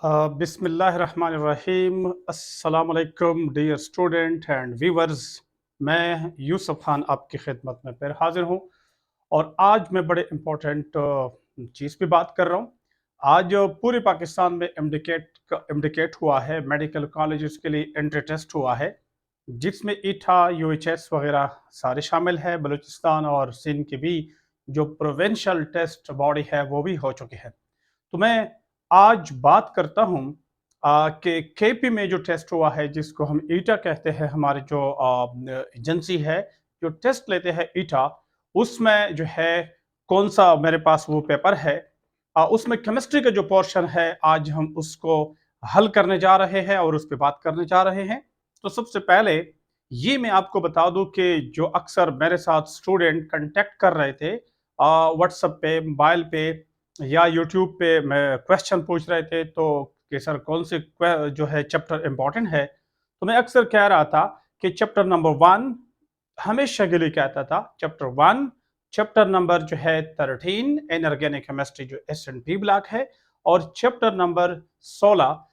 बिस्मिल्लाहिर्रहमानिर्रहीम। अस्सलाम वालेकुम डियर स्टूडेंट एंड व्यूवर्स। मैं यूसुफ खान आपकी खिदमत में फिर हाजिर हूँ और आज मैं बड़े इम्पोर्टेंट चीज़ पे बात कर रहा हूँ। आज पूरे पाकिस्तान में एमडिकेट हुआ है, मेडिकल कॉलेजेस के लिए एंट्री टेस्ट हुआ है, जिसमें ईटा यूएचएस वगैरह सारे शामिल है। बलूचिस्तान और सिंध की भी जो प्रोविंशियल टेस्ट बॉडी है वो भी हो चुकी है। तो मैं आज बात करता हूँ कि केपी में जो टेस्ट हुआ है, जिसको हम ईटा कहते हैं, हमारे जो एजेंसी है जो टेस्ट लेते हैं ईटा, उसमें जो है कौन सा मेरे पास वो पेपर है। उसमें केमिस्ट्री का जो पोर्शन है आज हम उसको हल करने जा रहे हैं और उस पर बात करने जा रहे हैं। तो सबसे पहले ये मैं आपको बता दूं कि जो अक्सर मेरे साथ स्टूडेंट कांटेक्ट कर रहे थे व्हाट्सएप पे, मोबाइल पे या यूट्यूब पे मैं क्वेश्चन पूछ रहे थे, तो कि सर कौन से जो है चैप्टर इंपॉर्टेंट है, तो मैं अक्सर कह रहा था कि चैप्टर नंबर 1 हमेशा के लिए कहता था, चैप्टर 1, चैप्टर नंबर जो है 13 इनऑर्गेनिक केमिस्ट्री जो एस&पी ब्लॉक है, और चैप्टर नंबर 16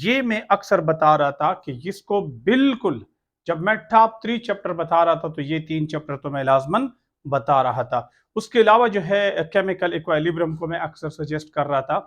ये मैं अक्सर बता रहा था कि इसको बिल्कुल, जब मैं टॉप 3 चैप्टर बता रहा था तो ये 3 चैप्टर तो मैं लाजमन बता रहा था। उसके अलावा जो है केमिकल इक्विलिब्रियम को मैं अक्सर सजेस्ट कर रहा था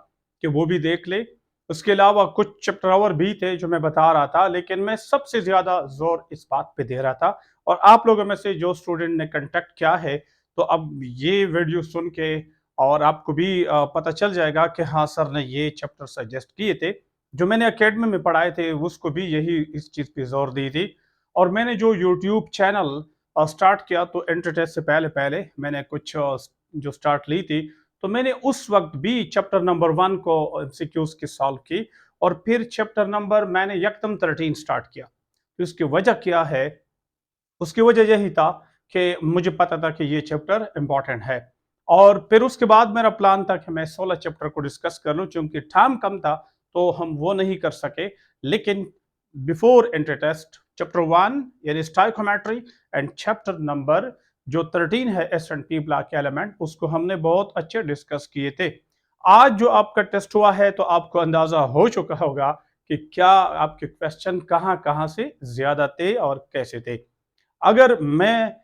कि वो भी देख ले। उसके अलावा कुछ चैप्टर और भी थे जो मैं बता रहा था, लेकिन मैं सबसे ज्यादा जोर इस बात पे दे रहा था। और आप लोगों में से जो स्टूडेंट ने कांटेक्ट किया है, तो अब ये वीडियो सुन के और आपको भी पता चल जाएगा कि हाँ सर ने ये चैप्टर सजेस्ट किए थे, जो मैंने एकेडमी में पढ़ाए थे उसको भी यही इस चीज पे जोर दी थी। और मैंने जो यूट्यूब चैनल स्टार्ट किया, तो एंट्री टेस्ट से पहले पहले मैंने कुछ जो स्टार्ट ली थी, तो मैंने उस वक्त भी चैप्टर नंबर 1 को एमसीक्यूज की सॉल्व की, और फिर चैप्टर नंबर मैंने यकदम 13 स्टार्ट किया। तो इसकी वजह क्या है? उसकी वजह यही था कि मुझे पता था कि ये चैप्टर इंपॉर्टेंट है। और फिर उसके बाद मेरा प्लान था कि मैं 16 चैप्टर को डिस्कस कर लूं, क्योंकि टाइम कम था तो हम वो नहीं कर सके। लेकिन बिफोर एंट्री टेस्ट चैप्टर 1 यानी स्टाइकोमेट्री एंड चैप्टर नंबर जो 13 है एस&पी ब्लॉक एलिमेंट, उसको हमने बहुत अच्छे डिस्कस किए थे। आज जो आपका टेस्ट हुआ है, तो आपको अंदाजा हो चुका होगा कि क्या आपके क्वेश्चन कहां कहां से ज्यादा थे और कैसे थे। अगर मैं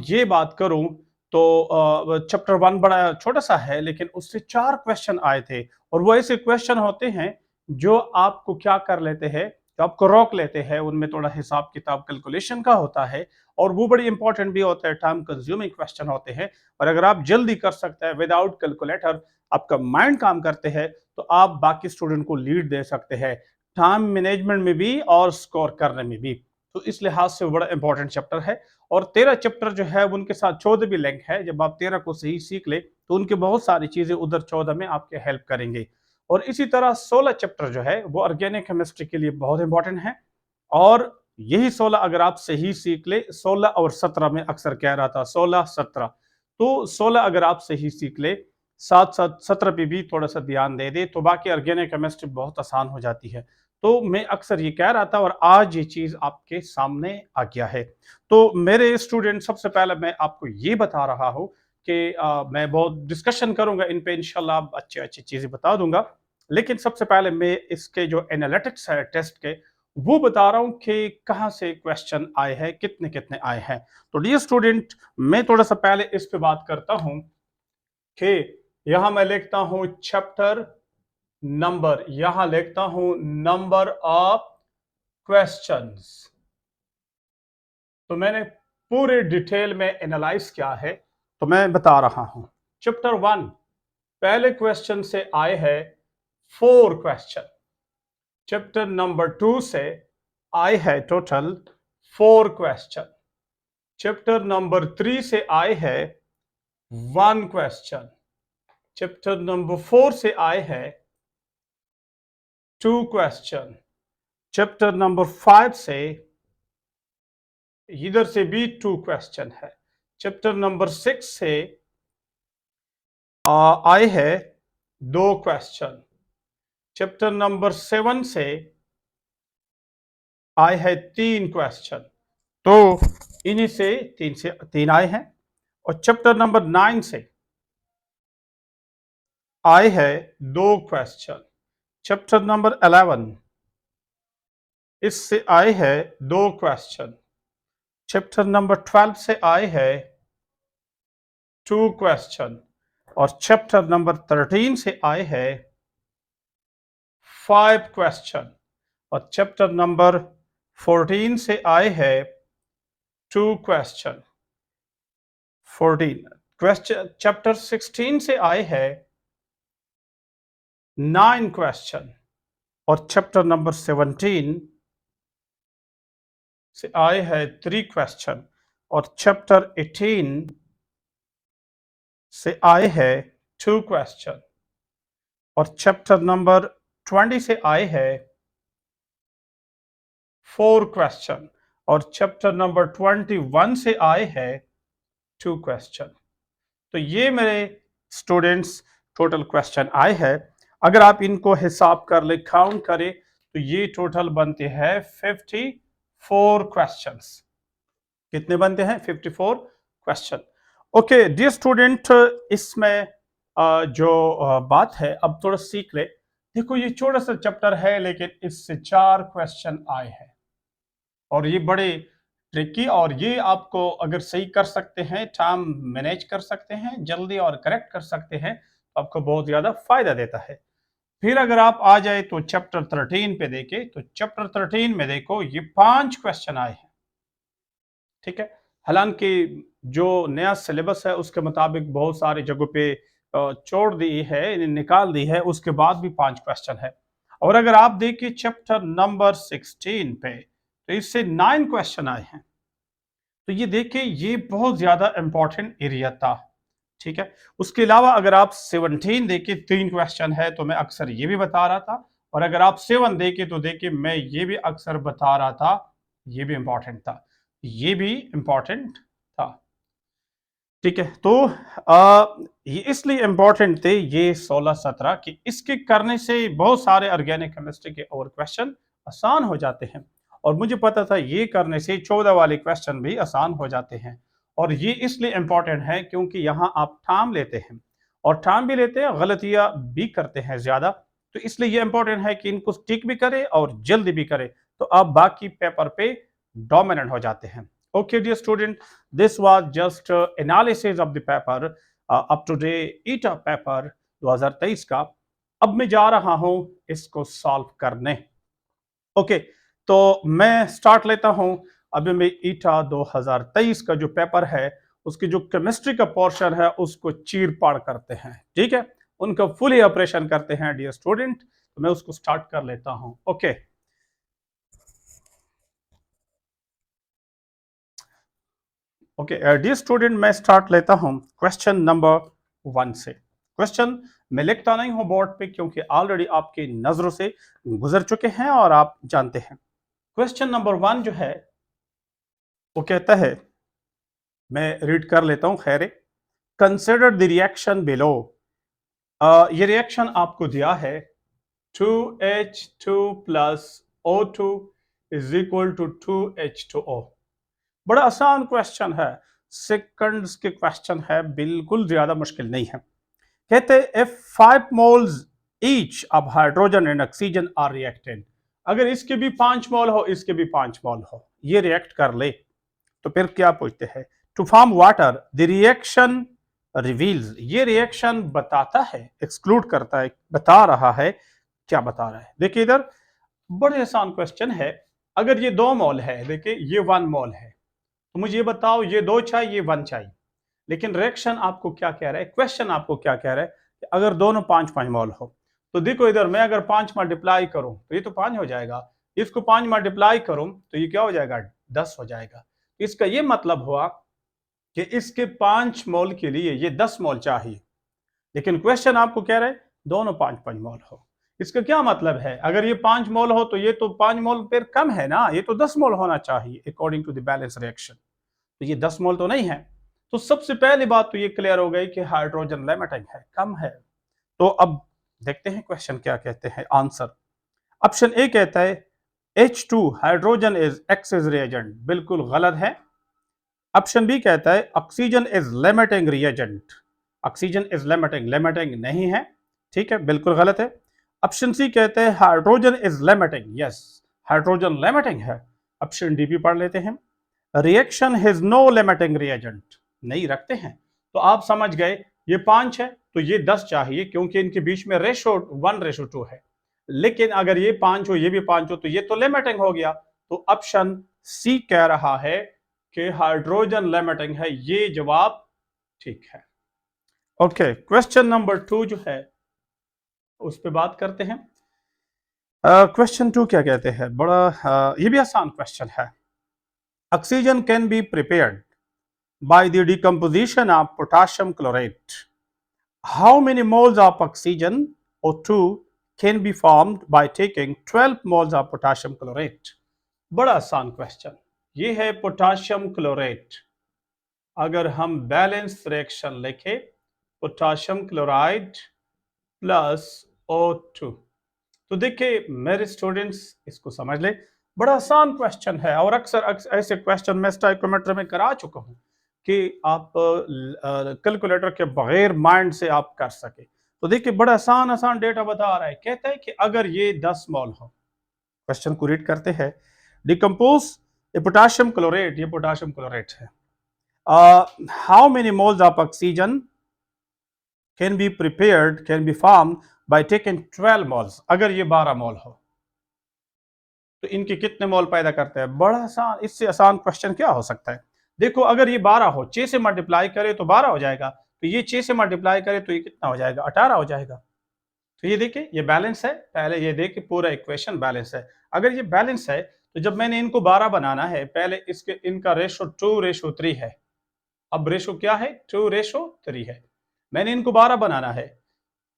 ये बात करूं, तो चैप्टर 1 बड़ा छोटा सा है, लेकिन उससे 4 क्वेश्चन आए थे। और वो ऐसे क्वेश्चन होते हैं जो आपको क्या कर लेते हैं, जो आपको रोक लेते हैं। उनमें थोड़ा हिसाब किताब कैलकुलेशन का होता है, और वो बड़ी इंपॉर्टेंट भी होता है, टाइम कंज्यूमिंग क्वेश्चन होते हैं। और अगर आप जल्दी कर सकते हैं विदाउट कैलकुलेटर, आपका माइंड काम करते हैं, तो आप बाकी स्टूडेंट को लीड दे सकते हैं, टाइम मैनेजमेंट में भी और स्कोर करने में भी। तो इस लिहाज से बड़ा इंपॉर्टेंट चैप्टर है। और 13 चैप्टर जो है उनके साथ 14 भी लिंक है। जब आप 13 को सही सीख ले, तो उनके बहुत सारी चीजें उधर 14 में आपके हेल्प करेंगे। और इसी तरह 16 चैप्टर जो है वो ऑर्गेनिक केमिस्ट्री के लिए बहुत इंपॉर्टेंट है। और यही 16 अगर आप सही सीख ले, 16 और 17 में अक्सर कह रहा था 16 17, तो 16 अगर आप सही सीख ले, साथ साथ 17 पे भी थोड़ा सा ध्यान दे दे, तो बाकी ऑर्गेनिक केमिस्ट्री बहुत आसान हो जाती है। तो मैं अक्सर ये कह रहा था, और आज ये चीज आपके सामने आ गया है। तो मेरे स्टूडेंट, सबसे पहले मैं आपको ये बता रहा हूँ कि मैं बहुत डिस्कशन करूंगा इन पे, इंशाल्लाह अच्छी अच्छी चीजें बता दूंगा। लेकिन सबसे पहले मैं इसके जो एनालिटिक्स है टेस्ट के, वो बता रहा हूं कि कहाँ से क्वेश्चन आए हैं, कितने कितने आए हैं। तो डियर स्टूडेंट, मैं थोड़ा सा पहले इस पे बात करता हूं कि यहां मैं लिखता हूं चैप्टर नंबर, यहां लिखता हूं नंबर ऑफ क्वेश्चंस। तो मैंने पूरे डिटेल में एनालाइज किया है, तो मैं बता रहा हूं। चैप्टर 1 पहले क्वेश्चन से आए हैं 4 क्वेश्चन। चैप्टर नंबर 2 से आए हैं टोटल 4 क्वेश्चन। चैप्टर नंबर 3 से आए हैं 1 क्वेश्चन। चैप्टर नंबर 4 से आए हैं 2 क्वेश्चन। चैप्टर नंबर 5 से इधर से भी 2 क्वेश्चन है। चैप्टर नंबर 6 से आए हैं 2 क्वेश्चन। चैप्टर नंबर 7 से आए हैं 3 क्वेश्चन। तो इन्हीं से 3 आए हैं। और चैप्टर नंबर 9 से आए हैं 2 क्वेश्चन। चैप्टर नंबर 11, इससे आए हैं 2 क्वेश्चन। चैप्टर नंबर 12 से आए हैं 2 क्वेश्चन और चैप्टर नंबर 13 से आए हैं 5 क्वेश्चन और चैप्टर नंबर 14 से आए हैं 2 क्वेश्चन। 14 क्वेश्चन, चैप्टर 16 से आए हैं 9 क्वेश्चन और चैप्टर नंबर 17 से आए हैं 3 क्वेश्चन और चैप्टर 18 से आए हैं 2 क्वेश्चन और चैप्टर नंबर 20 से आए हैं 4 क्वेश्चन और चैप्टर नंबर 21 से आए हैं 2 क्वेश्चन। तो ये मेरे स्टूडेंट्स टोटल क्वेश्चन आए हैं। अगर आप इनको हिसाब कर ले, काउंट करें, तो ये टोटल बनते हैं 54 क्वेश्चंस। कितने बनते हैं? 54 क्वेश्चन। ओके डियर स्टूडेंट, इसमें जो बात है अब थोड़ा सीख ले। देखो ये छोटा सा चैप्टर है लेकिन इससे 4 क्वेश्चन आए हैं और ये बड़े ट्रिकी, और ये आपको अगर सही कर सकते हैं, टाइम मैनेज कर सकते हैं, जल्दी और करेक्ट कर सकते हैं, तो आपको बहुत ज्यादा फायदा देता है। फिर अगर आप आ जाए तो चैप्टर 13 पे देखें, तो चैप्टर 13 में देखो ये 5 क्वेश्चन आए हैं। ठीक है, हालांकि जो नया सिलेबस है उसके मुताबिक बहुत सारी जगहों पे छोड़ दी है, निकाल दी है, उसके बाद भी 5 क्वेश्चन है। और अगर आप देखिए चैप्टर नंबर 16 पे, तो इससे 9 क्वेश्चन आए हैं। तो ये देखिए ये बहुत ज्यादा इंपॉर्टेंट एरिया था। ठीक है, उसके अलावा अगर आप 17 देखिए 3 क्वेश्चन है, तो मैं अक्सर ये भी बता रहा था, और अगर आप 7 देखिए तो देखिए मैं ये भी अक्सर बता रहा था, ये भी इंपॉर्टेंट था, ये भी इंपॉर्टेंट था। ठीक है, तो ये इसलिए इंपॉर्टेंट थे ये 16-17 कि इसके करने से बहुत सारे ऑर्गेनिक केमिस्ट्री के और क्वेश्चन आसान हो जाते हैं, और मुझे पता था ये करने से 14 वाले क्वेश्चन भी आसान हो जाते हैं। और ये इसलिए इंपॉर्टेंट है क्योंकि यहाँ आप टाइम लेते हैं, और टाइम भी लेते हैं, गलतियां भी करते हैं ज्यादा, तो इसलिए ये इंपॉर्टेंट है कि इनको टिक भी करें और जल्दी भी करें, तो आप बाकी पेपर पे डोमिनेंट हो जाते हैं। Okay dear student, this was just analysis of the paper up to date ETA paper 2023 का। अब मैं जा रहा हूं इसको सॉल्व करने। ओके तो मैं स्टार्ट लेता हूं। अभी मैं ईटा 2023 का जो पेपर है उसकी जो केमिस्ट्री का पोर्शन है उसको चीर पाड़ करते हैं। ठीक है, उनका फुली ऑपरेशन करते हैं डियर स्टूडेंट। तो मैं उसको स्टार्ट कर लेता हूं। ओके डियर स्टूडेंट, मैं स्टार्ट लेता हूं क्वेश्चन नंबर 1 से। क्वेश्चन मैं लिखता नहीं हूं बोर्ड पे क्योंकि ऑलरेडी आपकी नजरों से गुजर चुके हैं और आप जानते हैं। क्वेश्चन नंबर 1 जो है वो कहता है, मैं रीड कर लेता हूं, खैर कंसिडर द रिएक्शन बिलो। ये रिएक्शन आपको दिया है 2H2 plus O2 is equal to 2H2O। बड़ा आसान क्वेश्चन है, सेकंड्स के क्वेश्चन है, बिल्कुल ज्यादा मुश्किल नहीं है। कहते हैं if 5 moles each of hydrogen and oxygen are reacted, अगर इसके भी 5 मोल हो, इसके भी 5 मोल हो, ये रिएक्ट कर ले, तो फिर क्या पूछते हैं? To form water the reaction reveals, ये रिएक्शन बताता है, एक्सक्लूड करता है, बता रहा है, क्या बता रहा है? देखिए इधर बड़े आसान क्वेश्चन है। अगर ये 2 मोल है, देखिए ये 1 मोल है, तो मुझे ये बताओ ये 2 चाहिए, ये 1 चाहिए। लेकिन रिएक्शन आपको क्या कह रहा है, क्वेश्चन आपको क्या कह रहा है कि अगर दोनों 5-5 मोल हो, तो देखो इधर मैं अगर 5 मल्टीप्लाई करूं तो ये तो 5 हो जाएगा, इसको 5 मल्टीप्लाई करूं तो ये क्या हो जाएगा, 10 हो जाएगा। इसका ये मतलब हुआ कि इसके 5 मोल के लिए ये 10 मोल चाहिए, लेकिन क्वेश्चन आपको कह रहा है दोनों 5-5 मोल हो। इसका क्या मतलब है, अगर ये 5 मोल हो तो ये तो 5 मोल फिर कम है ना, ये तो 10 मोल होना चाहिए according to the balance reaction, तो ये 10 मोल तो नहीं है। तो सबसे पहली बात तो ये क्लियर हो गई कि हाइड्रोजन लिमिटिंग है, कम है। तो अब देखते हैं क्वेश्चन क्या कहते हैं। आंसर ऑप्शन ए कहता है H2 hydrogen is axis reagent, बिल्कुल गलत है। ऑप्शन बी कहता है oxygen is limiting reagent, oxygen is limiting, limiting नहीं है। ठीक है, बिल्कुल गलत है। ऑप्शन सी कहते हैं hydrogen is limiting, yes hydrogen limiting है। ऑप्शन डी भी पढ़ लेते हैं। Reaction has no limiting reagent, नहीं रखते हैं। तो आप समझ गए ये 5 है तो ये 10 चाहिए, क्योंकि इनके बीच में रेशो 1:2 है। लेकिन अगर ये 5 हो ये भी 5 हो तो ये तो लिमिटिंग हो गया। तो ऑप्शन सी कह रहा है कि हाइड्रोजन लिमिटिंग है, ये जवाब ठीक है। ओके, क्वेश्चन नंबर 2 जो है उस पर बात करते हैं। क्वेश्चन 2 क्या कहते हैं, बड़ा ये भी आसान क्वेश्चन है। Oxygen can be prepared by the decomposition of potassium chlorate. How many moles of oxygen O2 can be formed by taking 12 moles of potassium chlorate? बड़ा आसान क्वेश्चन। ये है पोटाशियम क्लोरेट। अगर हम बैलेंस रिएक्शन लिखे potassium chloride plus O2, तो देखिए मेरे स्टूडेंट्स इसको समझ ले, बड़ा आसान क्वेश्चन है और अक्सर ऐसे क्वेश्चन मैं स्टाइकोमेट्री में करा चुका हूं कि आप कैलकुलेटर के बगैर माइंड से आप कर सके। तो देखिए बड़ा आसान आसान डेटा बता रहा है, कहता है कि अगर ये 10 मोल हो, क्वेश्चन को रीड करते हैं। डिकम्पोज ए पोटाशियम क्लोरेट, ये पोटाशियम क्लोरेट है। How many moles of oxygen can be prepared can be form by taking 12 moles, अगर ये 12 मोल हो तो इनके कितने मोल पैदा करते हैं। बड़ा आसान, इससे आसान क्वेश्चन क्या हो सकता है। देखो अगर ये 12 हो, 6 से मल्टीप्लाई करे तो 12 हो जाएगा, तो ये 6 से मल्टीप्लाई करे तो ये कितना हो जाएगा, 18 हो जाएगा। तो ये देखिए ये बैलेंस है, पहले ये देखिए पूरा इक्वेशन बैलेंस है। अगर ये बैलेंस है तो जब मैंने इनको 12 बनाना है, पहले इसके इनका रेशो 2:3 है। अब रेशो क्या है, 2:3 है। मैंने इनको 12 बनाना है,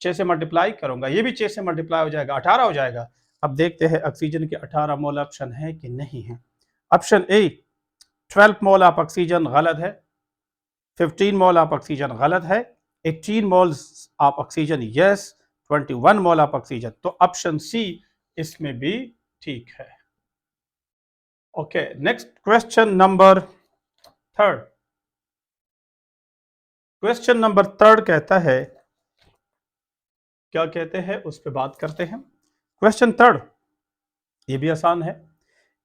6 से मल्टीप्लाई करूंगा, ये भी 6 से मल्टीप्लाई हो जाएगा, 18 हो जाएगा। अब देखते हैं ऑक्सीजन के 18 मोल ऑप्शन है कि नहीं है। Option A 12 mole of oxygen गलत है, 15 मोल ऑफ ऑक्सीजन गलत है, 18 moles of oxygen yes, 21 mole of oxygen, तो ऑप्शन सी इसमें भी ठीक है। Okay, next question number 3। Question number 3 कहता है, क्या कहते हैं उस पर बात करते हैं। क्वेश्चन 3 ये भी आसान है।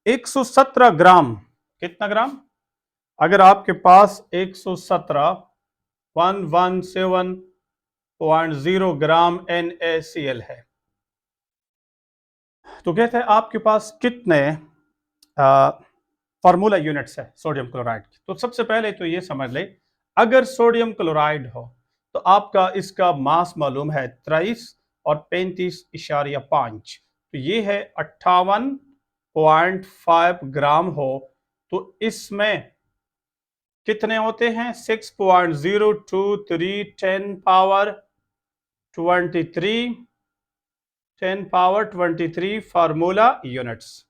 117 ग्राम, कितना ग्राम, अगर आपके पास 117 117.0 ग्राम NaCl है, तो कहते हैं आपके पास कितने फार्मूला यूनिट्स है सोडियम क्लोराइड की। तो सबसे पहले तो ये समझ ले, अगर सोडियम क्लोराइड हो तो आपका इसका मास मालूम है 23 और 35.5, तो ये है 58.5 ग्राम हो, तो इसमें कितने होते हैं 6.023 10 पावर 23 फार्मूला यूनिट्स।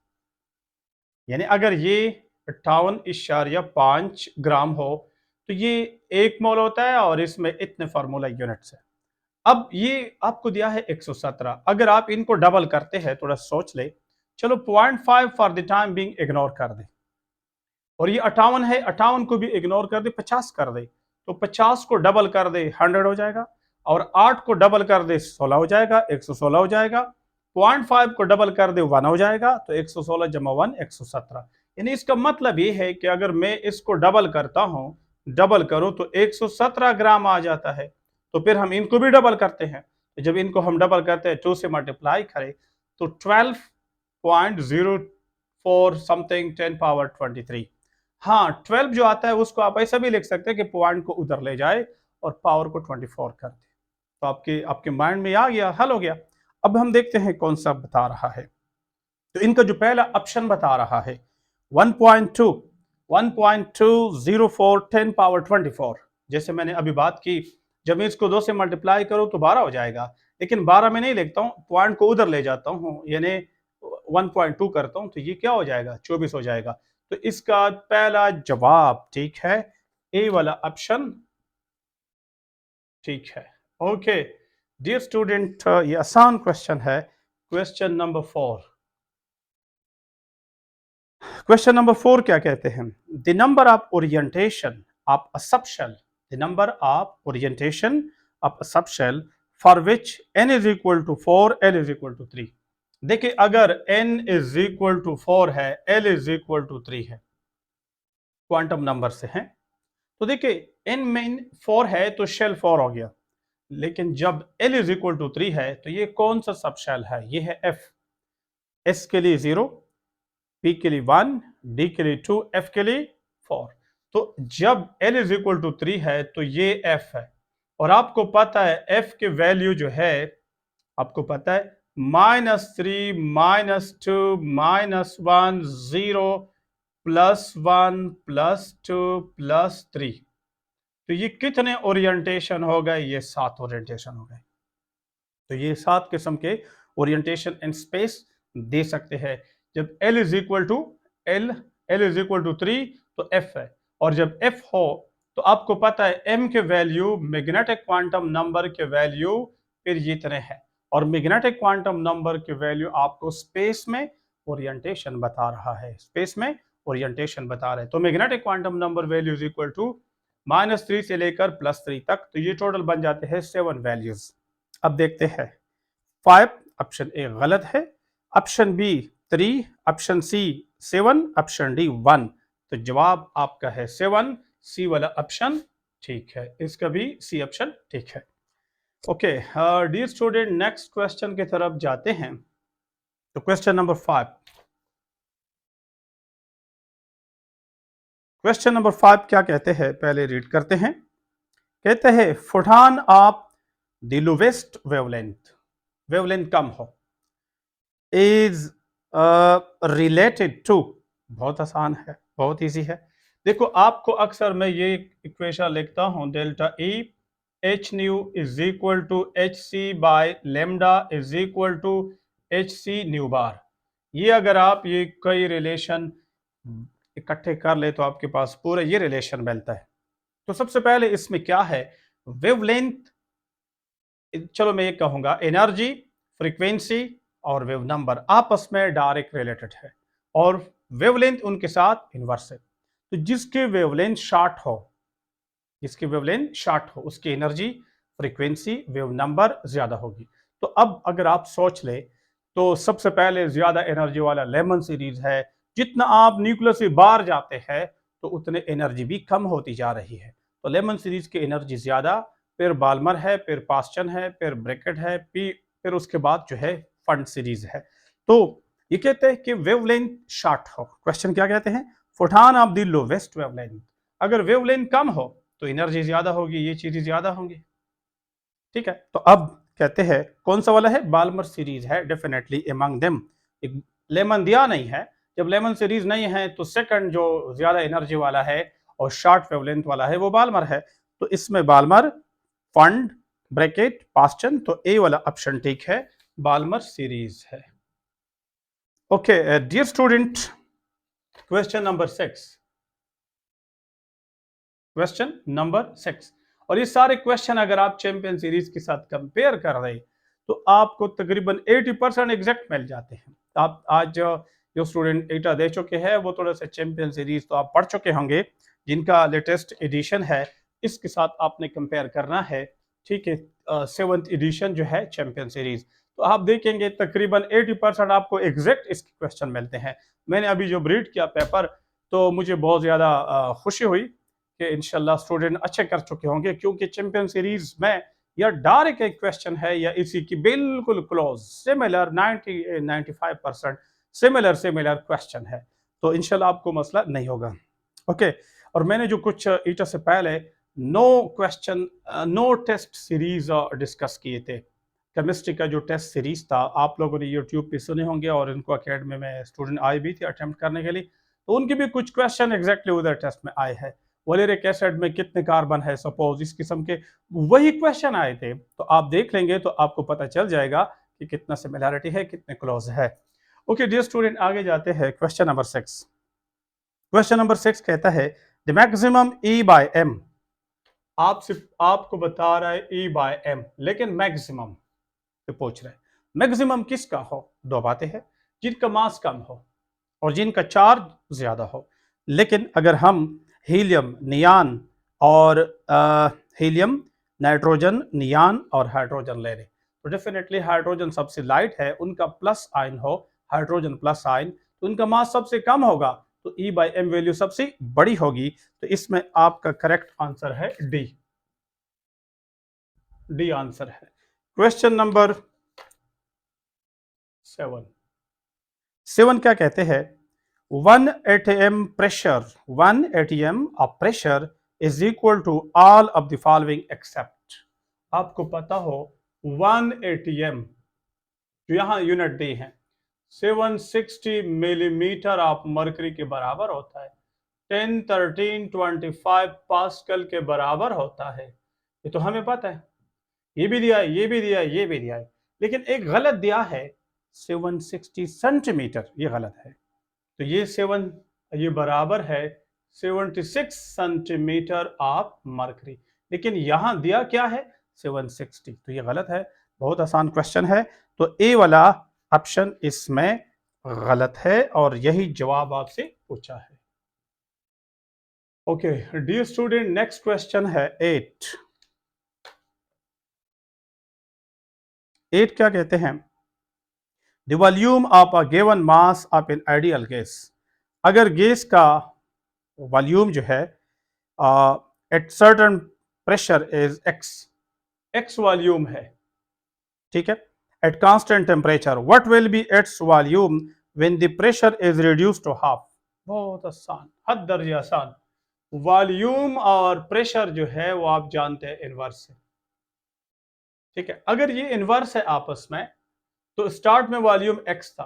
यानी अगर ये 58.5 ग्राम हो तो ये 1 मोल होता है और इसमें इतने फार्मूला यूनिट्स है। अब ये आपको दिया है 117, अगर आप इनको डबल करते हैं, थोड़ा सोच ले, चलो 0.5 for the time being ignore कर दे, और ये 58 है, 58 को भी इग्नोर कर दे, 50 कर दे, तो 50 को डबल कर दे 100 हो जाएगा, और 8 को डबल कर दे 16 हो जाएगा, 116 हो जाएगा, 0.5 को डबल कर दे 1 हो जाएगा, तो 116 जमा 1 117। यानी इसका मतलब ये है कि अगर मैं इसको डबल करता हूं, डबल करूं तो 117 ग्राम आ जाता है। तो फिर हम इनको भी डबल करते हैं, तो जब इनको हम डबल करते हैं 2 से मल्टीप्लाई करें तो 12.04 समथिंग 10 पावर 23। हाँ 12 जो आता है उसको आप ऐसा भी लिख सकते हैं कि पॉइंट को उधर ले जाए और पावर को 24 कर दे, तो आपके आपके माइंड में आ गया, हल हो गया। अब हम देखते हैं कौन सा बता रहा है। तो इनका जो पहला ऑप्शन बता रहा है 1.2 1.204 10 पावर 24, जैसे मैंने अभी बात की, जब मैं इसको 2 से मल्टीप्लाई करूं तो 12 हो जाएगा, लेकिन 12 में नहीं लिखता हूं, पॉइंट को उधर ले जाता हूं, यानी 1.2 करता हूं, तो ये क्या हो जाएगा 24 हो जाएगा। तो इसका पहला जवाब ठीक है, ए वाला ऑप्शन ठीक है। ओके डियर स्टूडेंट, ये आसान क्वेश्चन है। क्वेश्चन नंबर 4, क्वेश्चन नंबर 4 क्या कहते हैं, the number of orientation of a subshell, the number of orientation of a subshell for which n is equal to 4, l is equal to 3। देखिए अगर n is equal to 4 है, l is equal to 3 है, quantum number से है, तो देखिए n में 4 है तो शेल 4 हो गया, लेकिन जब l इज इक्वल टू 3 है तो ये कौन सा सब शेल है, ये है f। s के लिए 0, p के लिए 1, d के लिए 2, f के लिए 4। तो जब l इज इक्वल टू 3 है तो ये f है, और आपको पता है f के वैल्यू जो है, आपको पता है -3, -2, -1, 0, +1, +2, +3। तो ये कितने ओरिएंटेशन हो गए, ये 7 ओरिएंटेशन हो गए। तो ये 7 किस्म के ओरिएंटेशन इन स्पेस दे सकते हैं। जब L is equal to L is equal to 3 तो F है, और जब F हो तो आपको पता है M के वैल्यू मैग्नेटिक क्वांटम नंबर के वैल्यू फिर जितने हैं, और मैग्नेटिक क्वांटम नंबर के वैल्यू आपको स्पेस में ओरिएंटेशन बता रहा है, स्पेस में ओरिएंटेशन बता रहे हैं। तो magnetic quantum number value is equal to -3 से लेकर +3 तक, तो ये टोटल बन जाते हैं 7 वैल्यूज। अब देखते हैं 5, ऑप्शन ए गलत है, option b 3, option c 7, option d 1। तो जवाब आपका है 7, सी वाला ऑप्शन ठीक है, इसका भी सी ऑप्शन ठीक है। Okay dear student, next question की तरफ जाते हैं। तो क्वेश्चन नंबर 5, क्वेश्चन नंबर 5 क्या कहते हैं, पहले रीड करते हैं। कहते हैं photon of the lowest wavelength, wavelength कम हो, इज रिलेटेड टू, बहुत आसान है, बहुत इजी है। देखो आपको अक्सर मैं ये इक्वेशन लिखता हूं, delta E h nu is equal to h c by lambda is equal to h c nu bar. ये अगर आप ये कई रिलेशन इकट्ठे कर ले तो आपके पास पूरा ये रिलेशन मिलता है। तो सबसे पहले इसमें क्या है, वेवलेंथ, चलो मैं ये कहूंगा एनर्जी, फ्रीक्वेंसी और वेव नंबर आपस में डायरेक्ट रिलेटेड है, और वेवलेंथ उनके साथ इनवर्स है। तो जिसके वेवलेंथ शॉर्ट हो, जिसकी वेवलेंथ शॉर्ट हो उसकी एनर्जी, फ्रीक्वेंसी, वेव नंबर ज्यादा होगी। तो अब अगर आप सोच ले तो सबसे पहले ज्यादा एनर्जी वाला लेमन सीरीज है, जितना आप न्यूक्लियस से बाहर जाते हैं तो उतने एनर्जी भी कम होती जा रही है। तो लेमन सीरीज की एनर्जी ज्यादा, फिर बाल्मर है, फिर पास्चन है, फिर ब्रैकेट है, फिर उसके बाद जो है फंड सीरीज है। तो ये कहते हैं कि वेवलेंथ शॉर्ट हो, क्वेश्चन क्या कहते हैं, photon of the lowest wavelength, अगर वेवलेंथ कम हो तो एनर्जी ज्यादा होगी, ये चीजें ज्यादा होंगी, ठीक है। तो अब कहते हैं कौन सा वाला है, बाल्मर सीरीज है डेफिनेटली एमंग देम। एक लेमन दिया नहीं है, जब लेमन सीरीज नहीं है तो सेकंड जो ज्यादा एनर्जी वाला है और शॉर्ट वेवलेंथ वाला है वो बाल्मर है। तो इसमें बाल्मर, फंड, ब्रैकेट, पास्चन, तो ए वाला ऑप्शन ठीक है, बाल्मर सीरीज है। Okay dear student, question number 6, question number 6, और ये सारे क्वेश्चन अगर आप चैंपियन सीरीज के साथ कंपेयर कर रहे तो आपको तकरीबन 80% एग्जैक्ट मिल जाते हैं। आप आज जो स्टूडेंट एटा दे चुके हैं वो थोड़ा सा चैंपियन सीरीज तो आप पढ़ चुके होंगे, जिनका लेटेस्ट एडिशन है इसके साथ आपने कंपेयर करना है, ठीक है। 7th एडिशन जो है चैंपियन सीरीज, तो आप देखेंगे तकरीबन 80% आपको एग्जैक्ट इसके क्वेश्चन मिलते हैं। मैंने अभी जो रीड किया पेपर तो मुझे बहुत ज़्यादा खुशी हुई कि इंशाल्लाह स्टूडेंट अच्छे कर चुके होंगे, क्योंकि चैंपियन सीरीज में या डायरेक्ट एक क्वेश्चन है या इसी की बिल्कुल क्लोज सिमिलर 90-95% सिमिलर क्वेश्चन है, तो इंशाल्लाह आपको मसला नहीं होगा। ओके, और मैंने जो कुछ ईटा से पहले नो टेस्ट सीरीज डिस्कस किए थे, केमिस्ट्री का जो टेस्ट सीरीज था आप लोगों ने यूट्यूब पे सुने होंगे, और इनको अकेडमी में स्टूडेंट आए भी थे अटेम्प्ट करने के लिए, तो उनके भी कुछ क्वेश्चन एग्जैक्टली उधर टेस्ट में आए हैं। वोलेरिक एसिड में कितने कार्बन है, सपोज इस किस्म के वही क्वेश्चन आए थे, तो आप देख लेंगे तो आपको पता चल जाएगा कि कितना सिमिलैरिटी है, कितने क्लोज है। ओके डियर स्टूडेंट, आगे जाते हैं क्वेश्चन नंबर 6। क्वेश्चन नंबर 6 कहता है the maximum e by m, आपको बता रहा है ई बाय एम, लेकिन मैक्सिमम पे पूछ रहे हैं मैक्सिमम किसका हो, दो बातें हैं, जिनका मास कम हो और जिनका चार्ज ज्यादा हो। लेकिन अगर हम हीलियम, नियान और हीलियम नाइट्रोजन नियान और हाइड्रोजन ले रहे, तो डेफिनेटली हाइड्रोजन सबसे लाइट है, उनका प्लस आयन हो, हाइड्रोजन प्लस आयन, तो उनका मास सबसे कम होगा, तो ई बाई एम वैल्यू सबसे बड़ी होगी। तो इसमें आपका करेक्ट आंसर है डी। डी आंसर है। Question number 7। 7 क्या कहते हैं? 1 atm pressure, 1 atm of pressure is equal to all of the following except। आपको पता हो 1 atm जो यहाँ यूनिट दी है 760 मिलीमीटर ऑफ मरकरी के बराबर होता है, 10 13 25 पास्कल के बराबर होता है। ये तो हमें पता है, ये भी दिया है, ये भी दिया है, ये भी दिया है, लेकिन एक गलत दिया है 760 सेंटीमीटर, ये गलत है। तो ये 7 ये बराबर है 76 सेंटीमीटर ऑफ मरकरी, लेकिन यहां दिया क्या है 760, तो ये गलत है। बहुत आसान क्वेश्चन है, तो ए वाला ऑप्शन इसमें गलत है और यही जवाब आपसे पूछा है। Okay dear student, next question है 8। 8 क्या कहते हैं? The volume of a given mass of an ideal gas. अगर गैस का वॉल्यूम जो है at certain pressure is X, X volume है, ठीक है, at constant temperature what will be its volume when the pressure is reduced to half. बहुत आसान, हद दर्जे आसान। वॉल्यूम और प्रेशर जो है वो आप जानते हैं इनवर्स है, ठीक है। अगर ये इनवर्स है आपस में, तो स्टार्ट में वॉल्यूम एक्स था,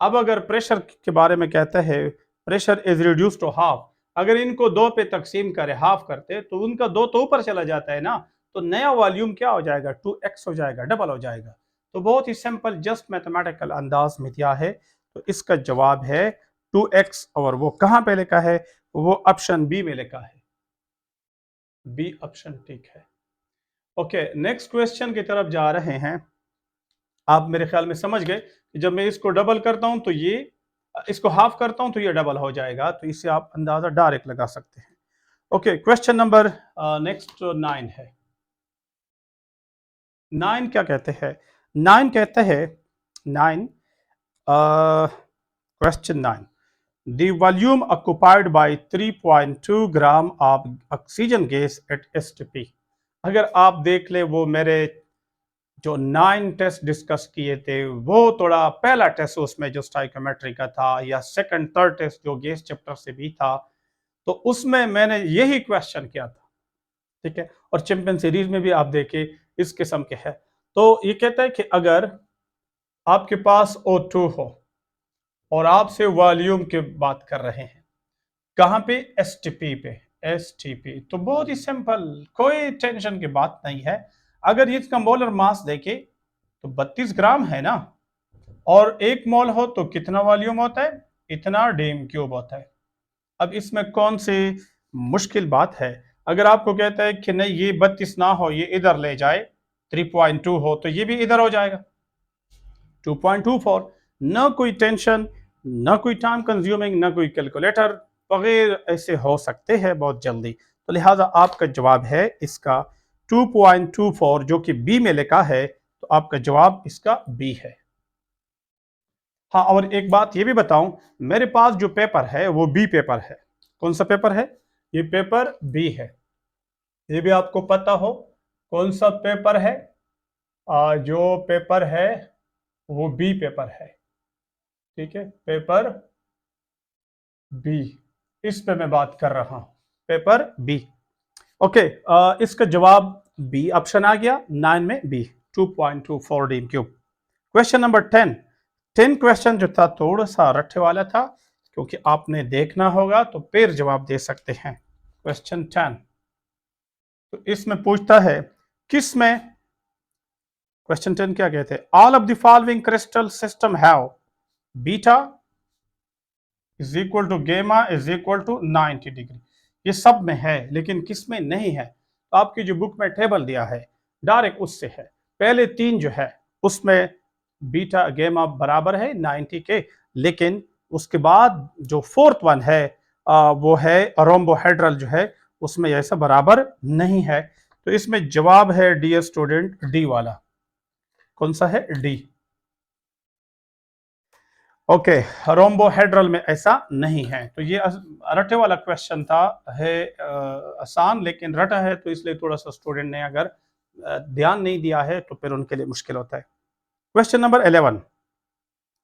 अब अगर प्रेशर के बारे में कहता है pressure is reduce to half, अगर इनको दो पे तकसीम करे, हाफ करते, तो उनका दो तो ऊपर चला जाता है ना, तो नया वॉल्यूम क्या हो जाएगा 2x हो जाएगा, डबल हो जाएगा। तो बहुत ही सिंपल जस्ट मैथमेटिकल अंदाज में दिया है, तो इसका जवाब है 2x, और वो कहां पे लिखा है? वो ऑप्शन बी में लिखा है, बी ऑप्शन ठीक है। ओके नेक्स्ट क्वेश्चन की तरफ जा रहे हैं। आप मेरे ख्याल में समझ गए कि जब मैं इसको डबल करता हूं तो ये, इसको हाफ करता हूं तो ये डबल हो जाएगा, तो इससे आप अंदाजा डायरेक्ट लगा सकते हैं। ओके क्वेश्चन नंबर नेक्स्ट 9 है। 9 क्या कहते हैं? 9 कहते हैं, 9 question 9, the volume occupied by 3.2 gram of oxygen gas at STP. अगर आप देख ले वो मेरे जो 9 टेस्ट डिस्कस किए थे, वो थोड़ा पहला टेस्ट उसमें जो स्टाइकोमेट्री का था, या सेकंड थर्ड टेस्ट जो गैस चैप्टर से भी था, तो उसमें मैंने यही क्वेश्चन किया था, ठीक है। और चैंपियन सीरीज में भी आप देखें इस किस्म के है। तो ये कहता है कि अगर आपके पास O2 हो और आपसे वॉल्यूम की बात कर रहे हैं, कहां पे? एसटीपी पे, एसटीपी। तो बहुत ही सिंपल, कोई टेंशन की बात नहीं है। अगर इसका मोलर मास देखे तो 32 ग्राम है ना, और 1 मोल हो तो कितना वॉल्यूम होता है? इतना डीएम क्यूब होता है। अब इसमें कौन सी मुश्किल बात है? अगर आपको कहता है कि नहीं ये 32 ना हो, ये इधर ले जाए, 3.2 हो, तो ये भी इधर हो जाएगा 2.24। न कोई टेंशन, न कोई टाइम कंज्यूमिंग, न कोई कैलकुलेटर वगैरह, ऐसे हो सकते हैं बहुत जल्दी। तो लिहाजा आपका जवाब है इसका 2.24, जो कि बी में लिखा है, तो आपका जवाब इसका बी है। हाँ, और एक बात ये भी बताऊं, मेरे पास जो पेपर है वो बी पेपर है। कौन सा पेपर है? ये पेपर बी है, ये भी आपको पता हो कौन सा पेपर है। जो पेपर है वो बी पेपर है, ठीक है, पेपर बी, इस पे मैं बात कर रहा हूं, पेपर बी। ओके इसका जवाब बी ऑप्शन आ गया 9 में B, 2.24 dm cube. Question number 10। 10 question जो था थोड़ा सा रट्टे वाला था, क्योंकि आपने देखना होगा तो फिर जवाब दे सकते हैं। क्वेश्चन 10 तो इसमें पूछता है किस में, क्वेश्चन 10 क्या कहते हैं? All of the following crystal system have beta is equal to gamma is equal to 90 degree. ये सब में है, लेकिन किस में नहीं है? तो आपकी जो बुक में टेबल दिया है डायरेक्ट उससे है। पहले 3 जो है उसमें बीटा गेमा बराबर है 90 के, लेकिन उसके बाद जो फोर्थ वन है वो है रोम्बोहेड्रल जो है, उसमें ऐसा बराबर नहीं है। तो इसमें जवाब है डियर स्टूडेंट डी वाला। कौन सा है? डी। ओके, रोम्बोहेड्रल में ऐसा नहीं है। तो ये रटे वाला क्वेश्चन था, है आसान लेकिन रटा है, तो इसलिए थोड़ा सा स्टूडेंट ने अगर ध्यान नहीं दिया है तो फिर उनके लिए मुश्किल होता है। Question number 11,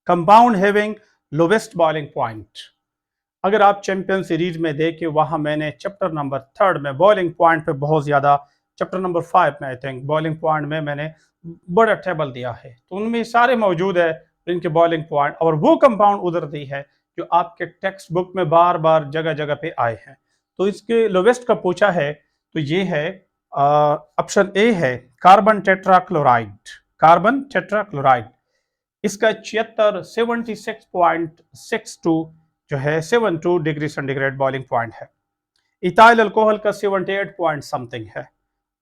compound having lowest boiling point. अगर आप चैंपियन सीरीज में देखें, वहां मैंने चैप्टर नंबर 3 में बॉइलिंग पॉइंट पे बहुत ज्यादा, चैप्टर नंबर 5 में आई थिंक बॉइलिंग पॉइंट में मैंने बड़ा टेबल दिया है, तो उनमें सारे मौजूद है इनके बॉइलिंग पॉइंट, और वो कंपाउंड उधर दी है जो आपके टेक्स्ट बुक में बार बार जगह जगह पे आए हैं। तो इसके लोवेस्ट का पूछा है, तो ये है ऑप्शन ए है कार्बन टेट्राक्लोराइड। कार्बन टेट्राक्लोराइड इसका 76.62 जो है 72 डिग्री सेंटीग्रेड बॉइलिंग पॉइंट है। इथाइल अल्कोहल का 78 पॉइंट समथिंग है,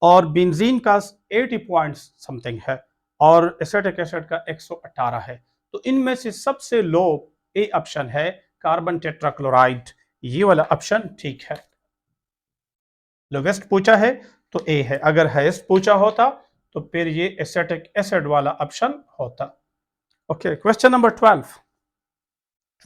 और बेंजीन का 80 पॉइंट समथिंग है, और एसिटिक एसिड का 118 है। तो इनमें से सबसे लो ए ऑप्शन है कार्बन टेट्राक्लोराइड, ये वाला ऑप्शन ठीक है। लोवेस्ट पूछा है तो ए है, अगर हाईएस्ट पूछा होता तो फिर ये एसिटिक एसिड वाला ऑप्शन होता। ओके, क्वेश्चन नंबर 12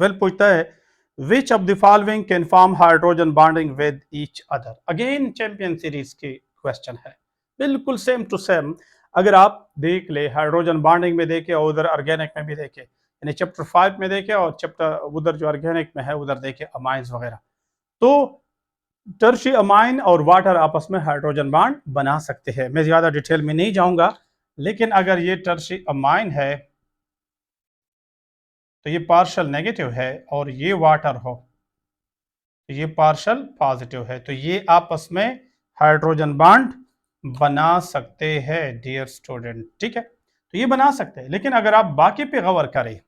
पूछता है विच of the following can form hydrogen bonding with each other. Again champion series की क्वेश्चन है, बिल्कुल सेम टू सेम। अगर आप देख ले हाइड्रोजन बॉन्डिंग में देखे और उधर ऑर्गेनिक में भी देखे, यानी चैप्टर 5 में देखे और चैप्टर उधर जो ऑर्गेनिक में है उधर देखे अमाइंस वगैरह, तो टर्शी अमाइन और वाटर आपस में हाइड्रोजन बॉन्ड बना सकते हैं। मैं ज्यादा डिटेल में नहीं जाऊंगा, लेकिन अगर ये टर्शी अमाइन है तो ये पार्शल नेगेटिव है, और ये वाटर हो तो ये पार्शल पॉजिटिव है, तो ये आपस में हाइड्रोजन बॉन्ड बना सकते हैं डियर स्टूडेंट। ठीक है, तो ये बना सकते हैं, लेकिन अगर आप बाकी पे गौर करें,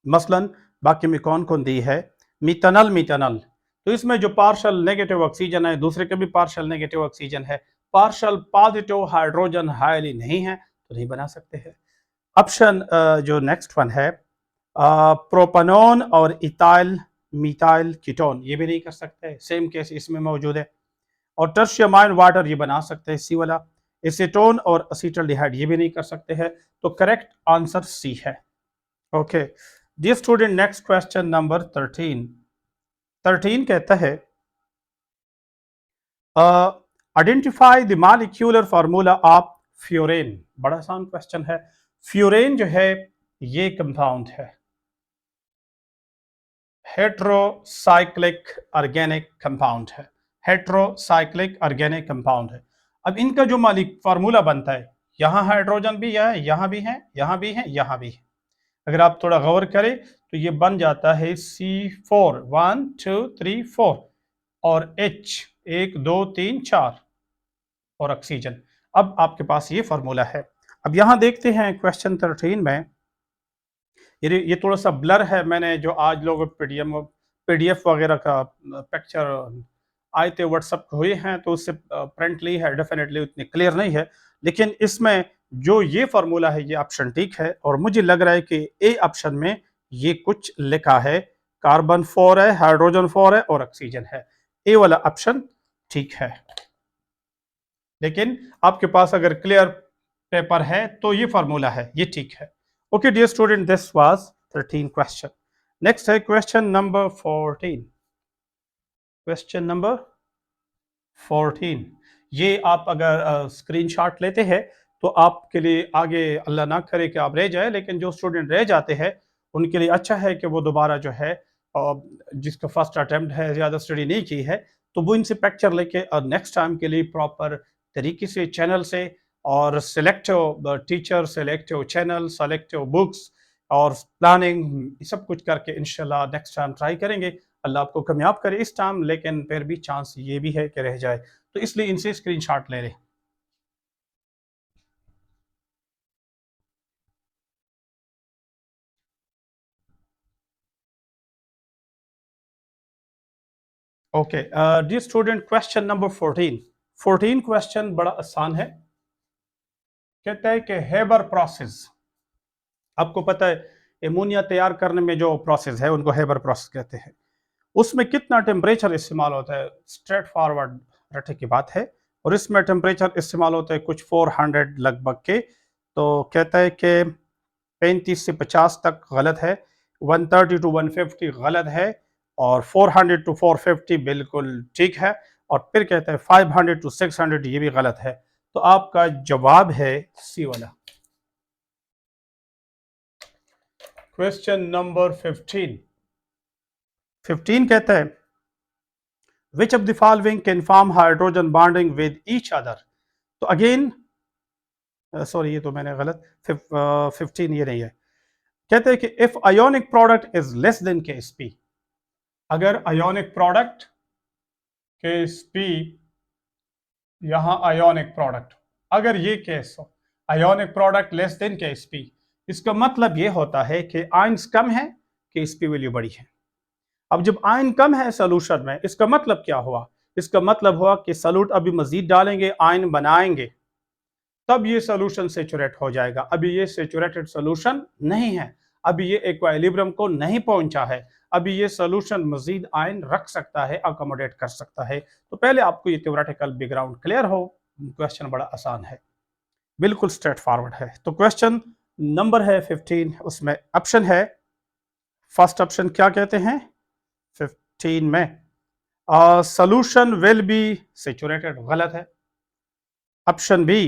मसलन बाकी में कौन कौन दी है, मिथेनॉल, मिथेनॉल, तो इसमें जो पार्शल नेगेटिव ऑक्सीजन है, दूसरे के भी पार्शल नेगेटिव ऑक्सीजन है, पार्शल पॉजिटिव हाइड्रोजन हाईली नहीं है, तो नहीं बना सकते हैं। ऑप्शन जो नेक्स्ट वन है प्रोपेनॉन और इथाइल मिथाइल कीटोन, ये भी नहीं कर सकते, सेम केस इसमें मौजूद है। और टर्शियमाइन वाटर ये बना सकते हैं, सी वाला। एसीटोन और असीटल्डिहाइड ये भी नहीं कर सकते हैं, तो करेक्ट आंसर सी है। Okay dear student, next question number 13 कहता है identify the molecular formula of furan. बड़ा आसान क्वेश्चन है। फ्यूरेन जो है ये कंपाउंड है, हेट्रोसाइक्लिक ऑर्गेनिक कंपाउंड है, हेट्रोसाइक्लिक ऑर्गेनिक कंपाउंड है। अब इनका जो मालिक फार्मूला बनता है, यहां हाइड्रोजन भी है, यहां भी है, यहां भी है, यहां भी है। अगर आप थोड़ा गौर करें तो ये बन जाता है C4 1 2 3 4 और H 1 2 3 4 और ऑक्सीजन। अब आपके पास ये फार्मूला है। अब यहां देखते हैं क्वेश्चन 13 में, ये थोड़ा सा ब्लर है, मैंने जो आज लोग पीडीएफ वगैरह का पिक्चर आए थे व्हाट्सएप हुए हैं तो उससे प्रिंट ली है, डेफिनेटली उतनी क्लियर नहीं है, लेकिन इसमें जो ये फार्मूला है ये ऑप्शन ठीक है, और मुझे लग रहा है कि ए ऑप्शन में ये कुछ लिखा है, कार्बन 4 है, हाइड्रोजन 4 है और ऑक्सीजन है, ए वाला ऑप्शन ठीक है। लेकिन आपके पास अगर क्लियर पेपर है तो ये फार्मूला है, ये ठीक है। Okay dear student, this was 13 question. Next है क्वेश्चन नंबर 14। क्वेश्चन नंबर 14 ये आप अगर स्क्रीनशॉट लेते हैं तो आपके लिए आगे अल्लाह ना करे कि आप रह जाए, लेकिन जो स्टूडेंट रह जाते हैं उनके लिए अच्छा है कि वो दोबारा जो है जिसका फर्स्ट अटेम्प्ट है, ज़्यादा स्टडी नहीं की है, तो वो इनसे पिक्चर लेके और नेक्स्ट टाइम के लिए प्रॉपर तरीके से चैनल से और selective teacher, selective channel, selective books और प्लानिंग सब कुछ करके इंशाल्लाह नेक्स्ट टाइम ट्राई करेंगे। अल्लाह आपको कामयाब करे इस टाइम, लेकिन फिर भी चांस ये भी है कि रह जाए, तो इसलिए इनसे स्क्रीनशॉट ले लें। Okay dear student, question number 14 question बड़ा आसान है। कहता है कि हेबर प्रोसेस, आपको पता है एमोनिया तैयार करने में जो प्रोसेस है उनको हेबर प्रोसेस कहते हैं, उसमें कितना टेम्परेचर इस्तेमाल होता है। स्ट्रेट फॉरवर्ड रटे की बात है, और इसमें टेम्परेचर इस्तेमाल होते हैं कुछ 400 लगभग के। तो कहता है कि 35 से 50 तक गलत है, 130 टू 150 गलत है, और 400 टू 450 बिल्कुल ठीक है, और फिर कहता है 500 टू 600 ये भी गलत है। तो आपका जवाब है सी वाला। क्वेश्चन नंबर 15 कहता है विच of the following can form hydrogen bonding with each other. तो अगेन सॉरी, ये तो मैंने गलत 15 ये नहीं है। कहते हैं कि if ionic product is less than Ksp, अगर आयोनिक प्रोडक्ट Ksp, यहां आयोनिक प्रोडक्ट, अगर ये केस हो ionic product less than Ksp, इसका मतलब ये होता है कि आयंस कम है, Ksp वैल्यू बड़ी है। अब जब आयन कम है सोल्यूशन में, इसका मतलब क्या हुआ? इसका मतलब हुआ कि सॉल्यूट अभी मजीद डालेंगे, आयन बनाएंगे, तब ये सोल्यूशन सेचुरेट हो जाएगा। अभी ये सेचुरेटेड सोल्यूशन नहीं है, अभी ये इक्विलिब्रियम को नहीं पहुंचा है, अभी ये सोल्यूशन मजीद आयन रख सकता है, अकोमोडेट कर सकता है। तो पहले आपको ये थ्योरेटिकल बैकग्राउंड क्लियर हो। क्वेश्चन बड़ा आसान है, बिल्कुल स्ट्रेट फॉरवर्ड है। तो क्वेश्चन नंबर है 15, उसमें ऑप्शन है, फर्स्ट ऑप्शन क्या कहते हैं 15 में, सोल्यूशन विल बी सेचुरेटेड, गलत है। Option B,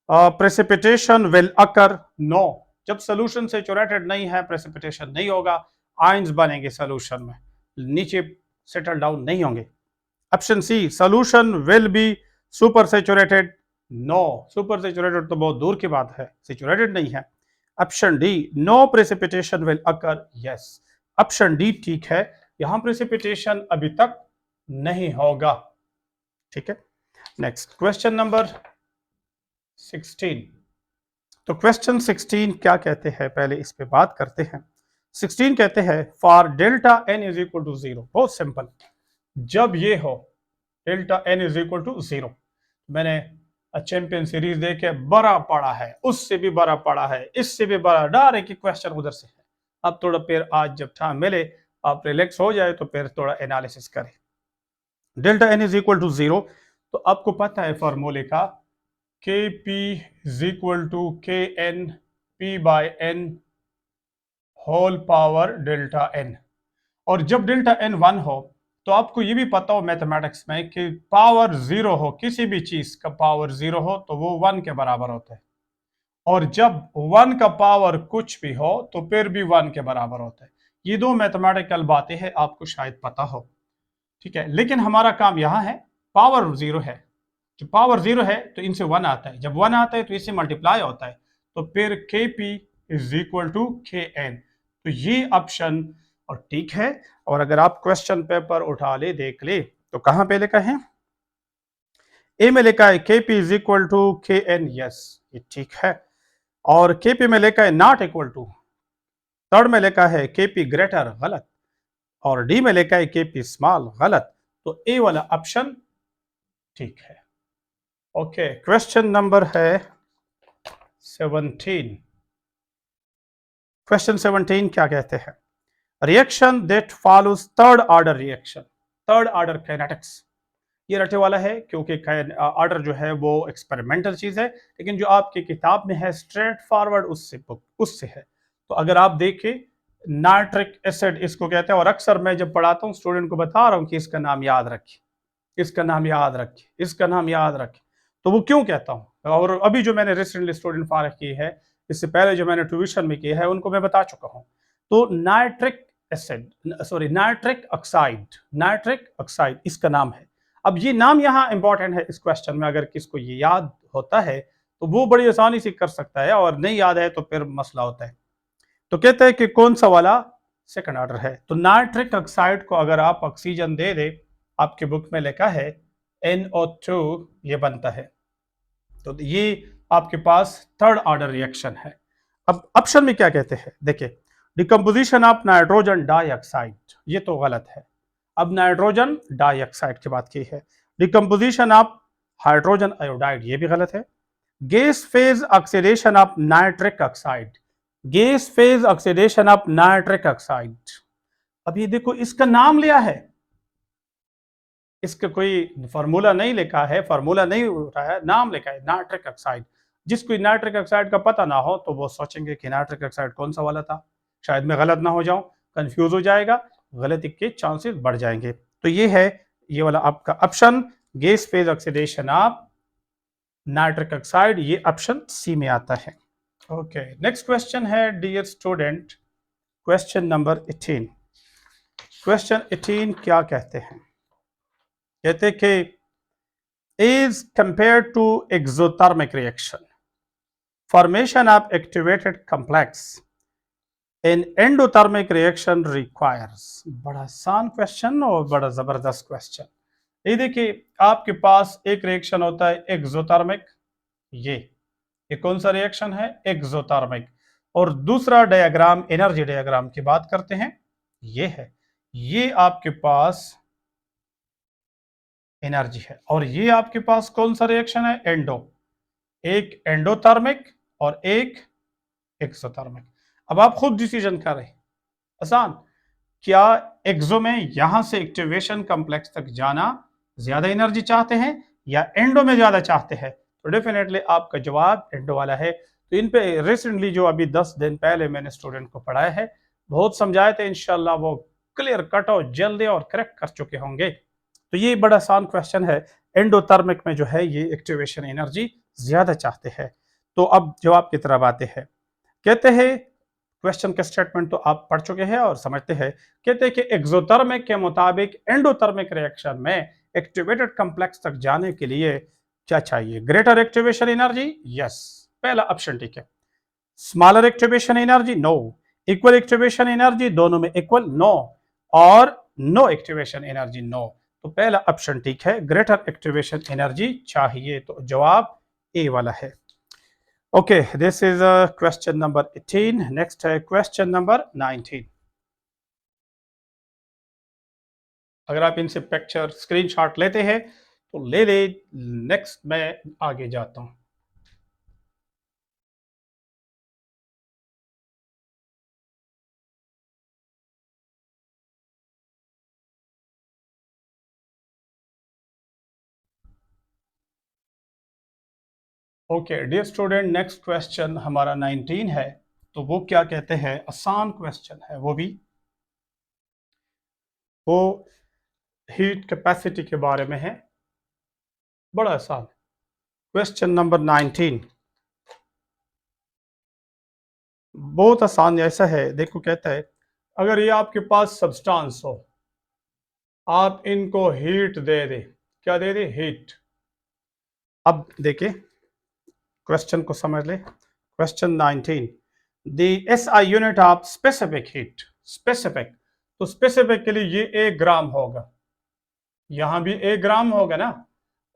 precipitation will occur, no, जब सोल्यूशन सेचुरेटेड नहीं है प्रेसिपिटेशन नहीं होगा, आयंस बनेंगे सोल्यूशन में, नीचे सेटल डाउन नहीं होंगे। Option C, solution will be super saturated, no, super saturated तो बहुत दूर की बात है, सेचुरेटेड नहीं है। Option D, no precipitation will occur, yes, option D ठीक है, यहां प्रेसिपिटेशन अभी तक नहीं होगा। ठीक है, नेक्स्ट क्वेश्चन नंबर 16। तो क्वेश्चन 16 क्या कहते हैं, पहले इस पे बात करते हैं। 16 कहते हैं for delta n is equal to 0, बहुत सिंपल, जब ये हो delta n is equal to 0, मैंने चैंपियन सीरीज देखे, बड़ा पड़ा है, उससे भी बड़ा पड़ा है, इससे भी बड़ा, डायरेक्ट क्वेश्चन उधर से है। अब थोड़ा फिर आज जब टाइम मिले, आप रिलैक्स हो जाए तो फिर थोड़ा एनालिसिस करें। Delta n is equal to 0, तो आपको पता है फॉर्मूले का, K P is equal to K n P by n whole power delta n. और जब डेल्टा एन 1 हो, तो आपको ये भी पता हो मैथमेटिक्स में कि पावर 0 हो, किसी भी चीज का पावर 0 हो तो वो 1 के बराबर होता है, और जब 1 का पावर कुछ भी हो तो फिर भी 1 के बराबर होता है। ये दो मैथमेटिकल बातें हैं, आपको शायद पता हो। ठीक है, लेकिन हमारा काम यहां है, पावर 0 है, जब पावर 0 है तो इनसे 1 आता है, जब 1 आता है तो इससे मल्टीप्लाई होता है, तो फिर के P is equal to K N. तो ये ऑप्शन और ठीक है। और अगर आप क्वेश्चन पेपर उठा ले देख ले, तो कहां पे लिखा है, ए में लिखा है के P is equal to K N, yes ये ठीक है। और के पी में लिखा है नॉट इक्वल टू, थर्ड में लिखा है के पी ग्रेटर, गलत, और डी में लिखा है के पी स्मॉल, गलत। तो ए वाला ऑप्शन ठीक है। ओके, क्वेश्चन नंबर है 17। क्वेश्चन 17 क्या कहते हैं, reaction that follows third order reaction, third order kinetics. ये रटे वाला है क्योंकि ऑर्डर जो है वो एक्सपेरिमेंटल चीज है, लेकिन जो आपकी किताब में है स्ट्रेट फॉरवर्ड उससे है। तो अगर आप देखें, नाइट्रिक एसिड इसको कहते हैं, और अक्सर मैं जब पढ़ाता हूँ स्टूडेंट को बता रहा हूँ कि इसका नाम याद रखिए, इसका नाम याद रखिए, इसका नाम याद रखिए। तो वो क्यों कहता हूँ, और अभी जो मैंने रिसेंटली स्टूडेंट फारग की है, इससे पहले जो मैंने ट्यूशन में किया है, उनको मैं बता चुका हूँ। तो nitric acid, sorry nitric oxide, nitric oxide इसका नाम है। अब ये नाम यहाँ इंपॉर्टेंट है इस क्वेश्चन में, अगर किसको ये याद होता है तो वो बड़ी आसानी से कर सकता है, और नहीं याद है तो फिर मसला होता है। तो कहते हैं कि कौन सा वाला सेकंड ऑर्डर है। तो नाइट्रिक ऑक्साइड को अगर आप ऑक्सीजन दे दे, आपके बुक में लिखा है NO2, ये बनता है। तो ये आपके पास थर्ड ऑर्डर रिएक्शन है। अब ऑप्शन में क्या कहते हैं, देखिए, डिकम्पोजिशन ऑफ नाइट्रोजन डाइऑक्साइड, ये तो गलत है। अब नाइट्रोजन डाइऑक्साइड की बात की है, डिकम्पोजिशन ऑफ हाइड्रोजन आयोडाइड, ये भी गलत है। Gas phase oxidation of nitric oxide, gas phase oxidation of nitric oxide. अब ये देखो, इसका नाम लिया है, इसका कोई फार्मूला नहीं लिखा है, फार्मूला नहीं उठाया, नाम लिखा है नाइट्रिक ऑक्साइड। जिसको नाइट्रिक ऑक्साइड का पता ना हो तो वो सोचेंगे कि नाइट्रिक ऑक्साइड कौन सा वाला था, शायद मैं गलत ना हो जाऊं, कंफ्यूज हो जाएगा, गलती के चांसेस बढ़ जाएंगे। तो ये है, ये वाला आपका option, gas phase oxidation of nitric oxide, ये ऑप्शन सी में आता है। ओके, नेक्स्ट क्वेश्चन है dear student, question number 18। Question 18 क्या कहते हैं? कहते कि is compared to exothermic reaction, formation of activated complex in endothermic reaction requires। बड़ा आसान क्वेश्चन और बड़ा जबरदस्त क्वेश्चन। ये देखिए, आपके पास एक रिएक्शन होता है एक्सोथर्मिक, ये कौन सा रिएक्शन है? एक्सोथर्मिक। और दूसरा डायग्राम, एनर्जी डायग्राम की बात करते हैं, ये है, ये आपके पास एनर्जी है, और ये आपके पास कौन सा रिएक्शन है? एंडो, एक एंडोथर्मिक और एक एक्सोथर्मिक। अब आप खुद डिसीजन करें, आसान, क्या एक्सो में यहां से एक्टिवेशन कॉम्प्लेक्स तक जाना ज्यादा एनर्जी चाहते हैं या एंडो में ज्यादा चाहते हैं? तो डेफिनेटली आपका जवाब एंडो वाला है। तो इन पे रिसेंटली जो अभी 10 दिन पहले मैंने स्टूडेंट को पढ़ाया है, बहुत समझाए थे, इंशाल्लाह वो क्लियर कट और जल्दी और करेक्ट कर चुके होंगे। तो ये बड़ा आसान क्वेश्चन है, एंडोथर्मिक में जो है ये एक्टिवेशन एनर्जी ज्यादा चाहते हैं। तो अब जवाब की तरफ आते हैं। कहते हैं, क्वेश्चन के स्टेटमेंट तो आप पढ़ चुके हैं और समझते हैं। कहते हैं कि एक्सोथर्मिक के मुताबिक एंडोथर्मिक रिएक्शन में एक्टिवेटेड कॉम्प्लेक्स तक जाने के लिए क्या चाहिए? ग्रेटर एक्टिवेशन एनर्जी, यस, पहला ऑप्शन ठीक है। Smaller activation energy, no. Equal activation energy, दोनों में इक्वल, नो। और नो एक्टिवेशन एनर्जी, नो। तो पहला ऑप्शन ठीक है, ग्रेटर एक्टिवेशन एनर्जी चाहिए। तो जवाब ए वाला है। Okay, this is question number 18. Next है question number 19। अगर आप इनसे पिक्चर स्क्रीनशॉट लेते हैं तो ले ले। नेक्स्ट मैं आगे जाता हूं। Okay dear student, next question हमारा 19 है। तो वो क्या कहते हैं, आसान क्वेश्चन है, वो हीट कैपेसिटी के बारे में है, बड़ा आसान। क्वेश्चन नंबर 19 बहुत आसान ऐसा है, देखो कहता है, अगर ये आपके पास सब्सटेंस हो, आप इनको हीट दे दे, क्या दे दे? हीट। अब देखिए, क्वेश्चन को समझ ले। Question 19, the SI unit of specific heat, specific, तो स्पेसिफिक के लिए ये 1 ग्राम होगा, यहां भी 1 ग्राम होगा ना।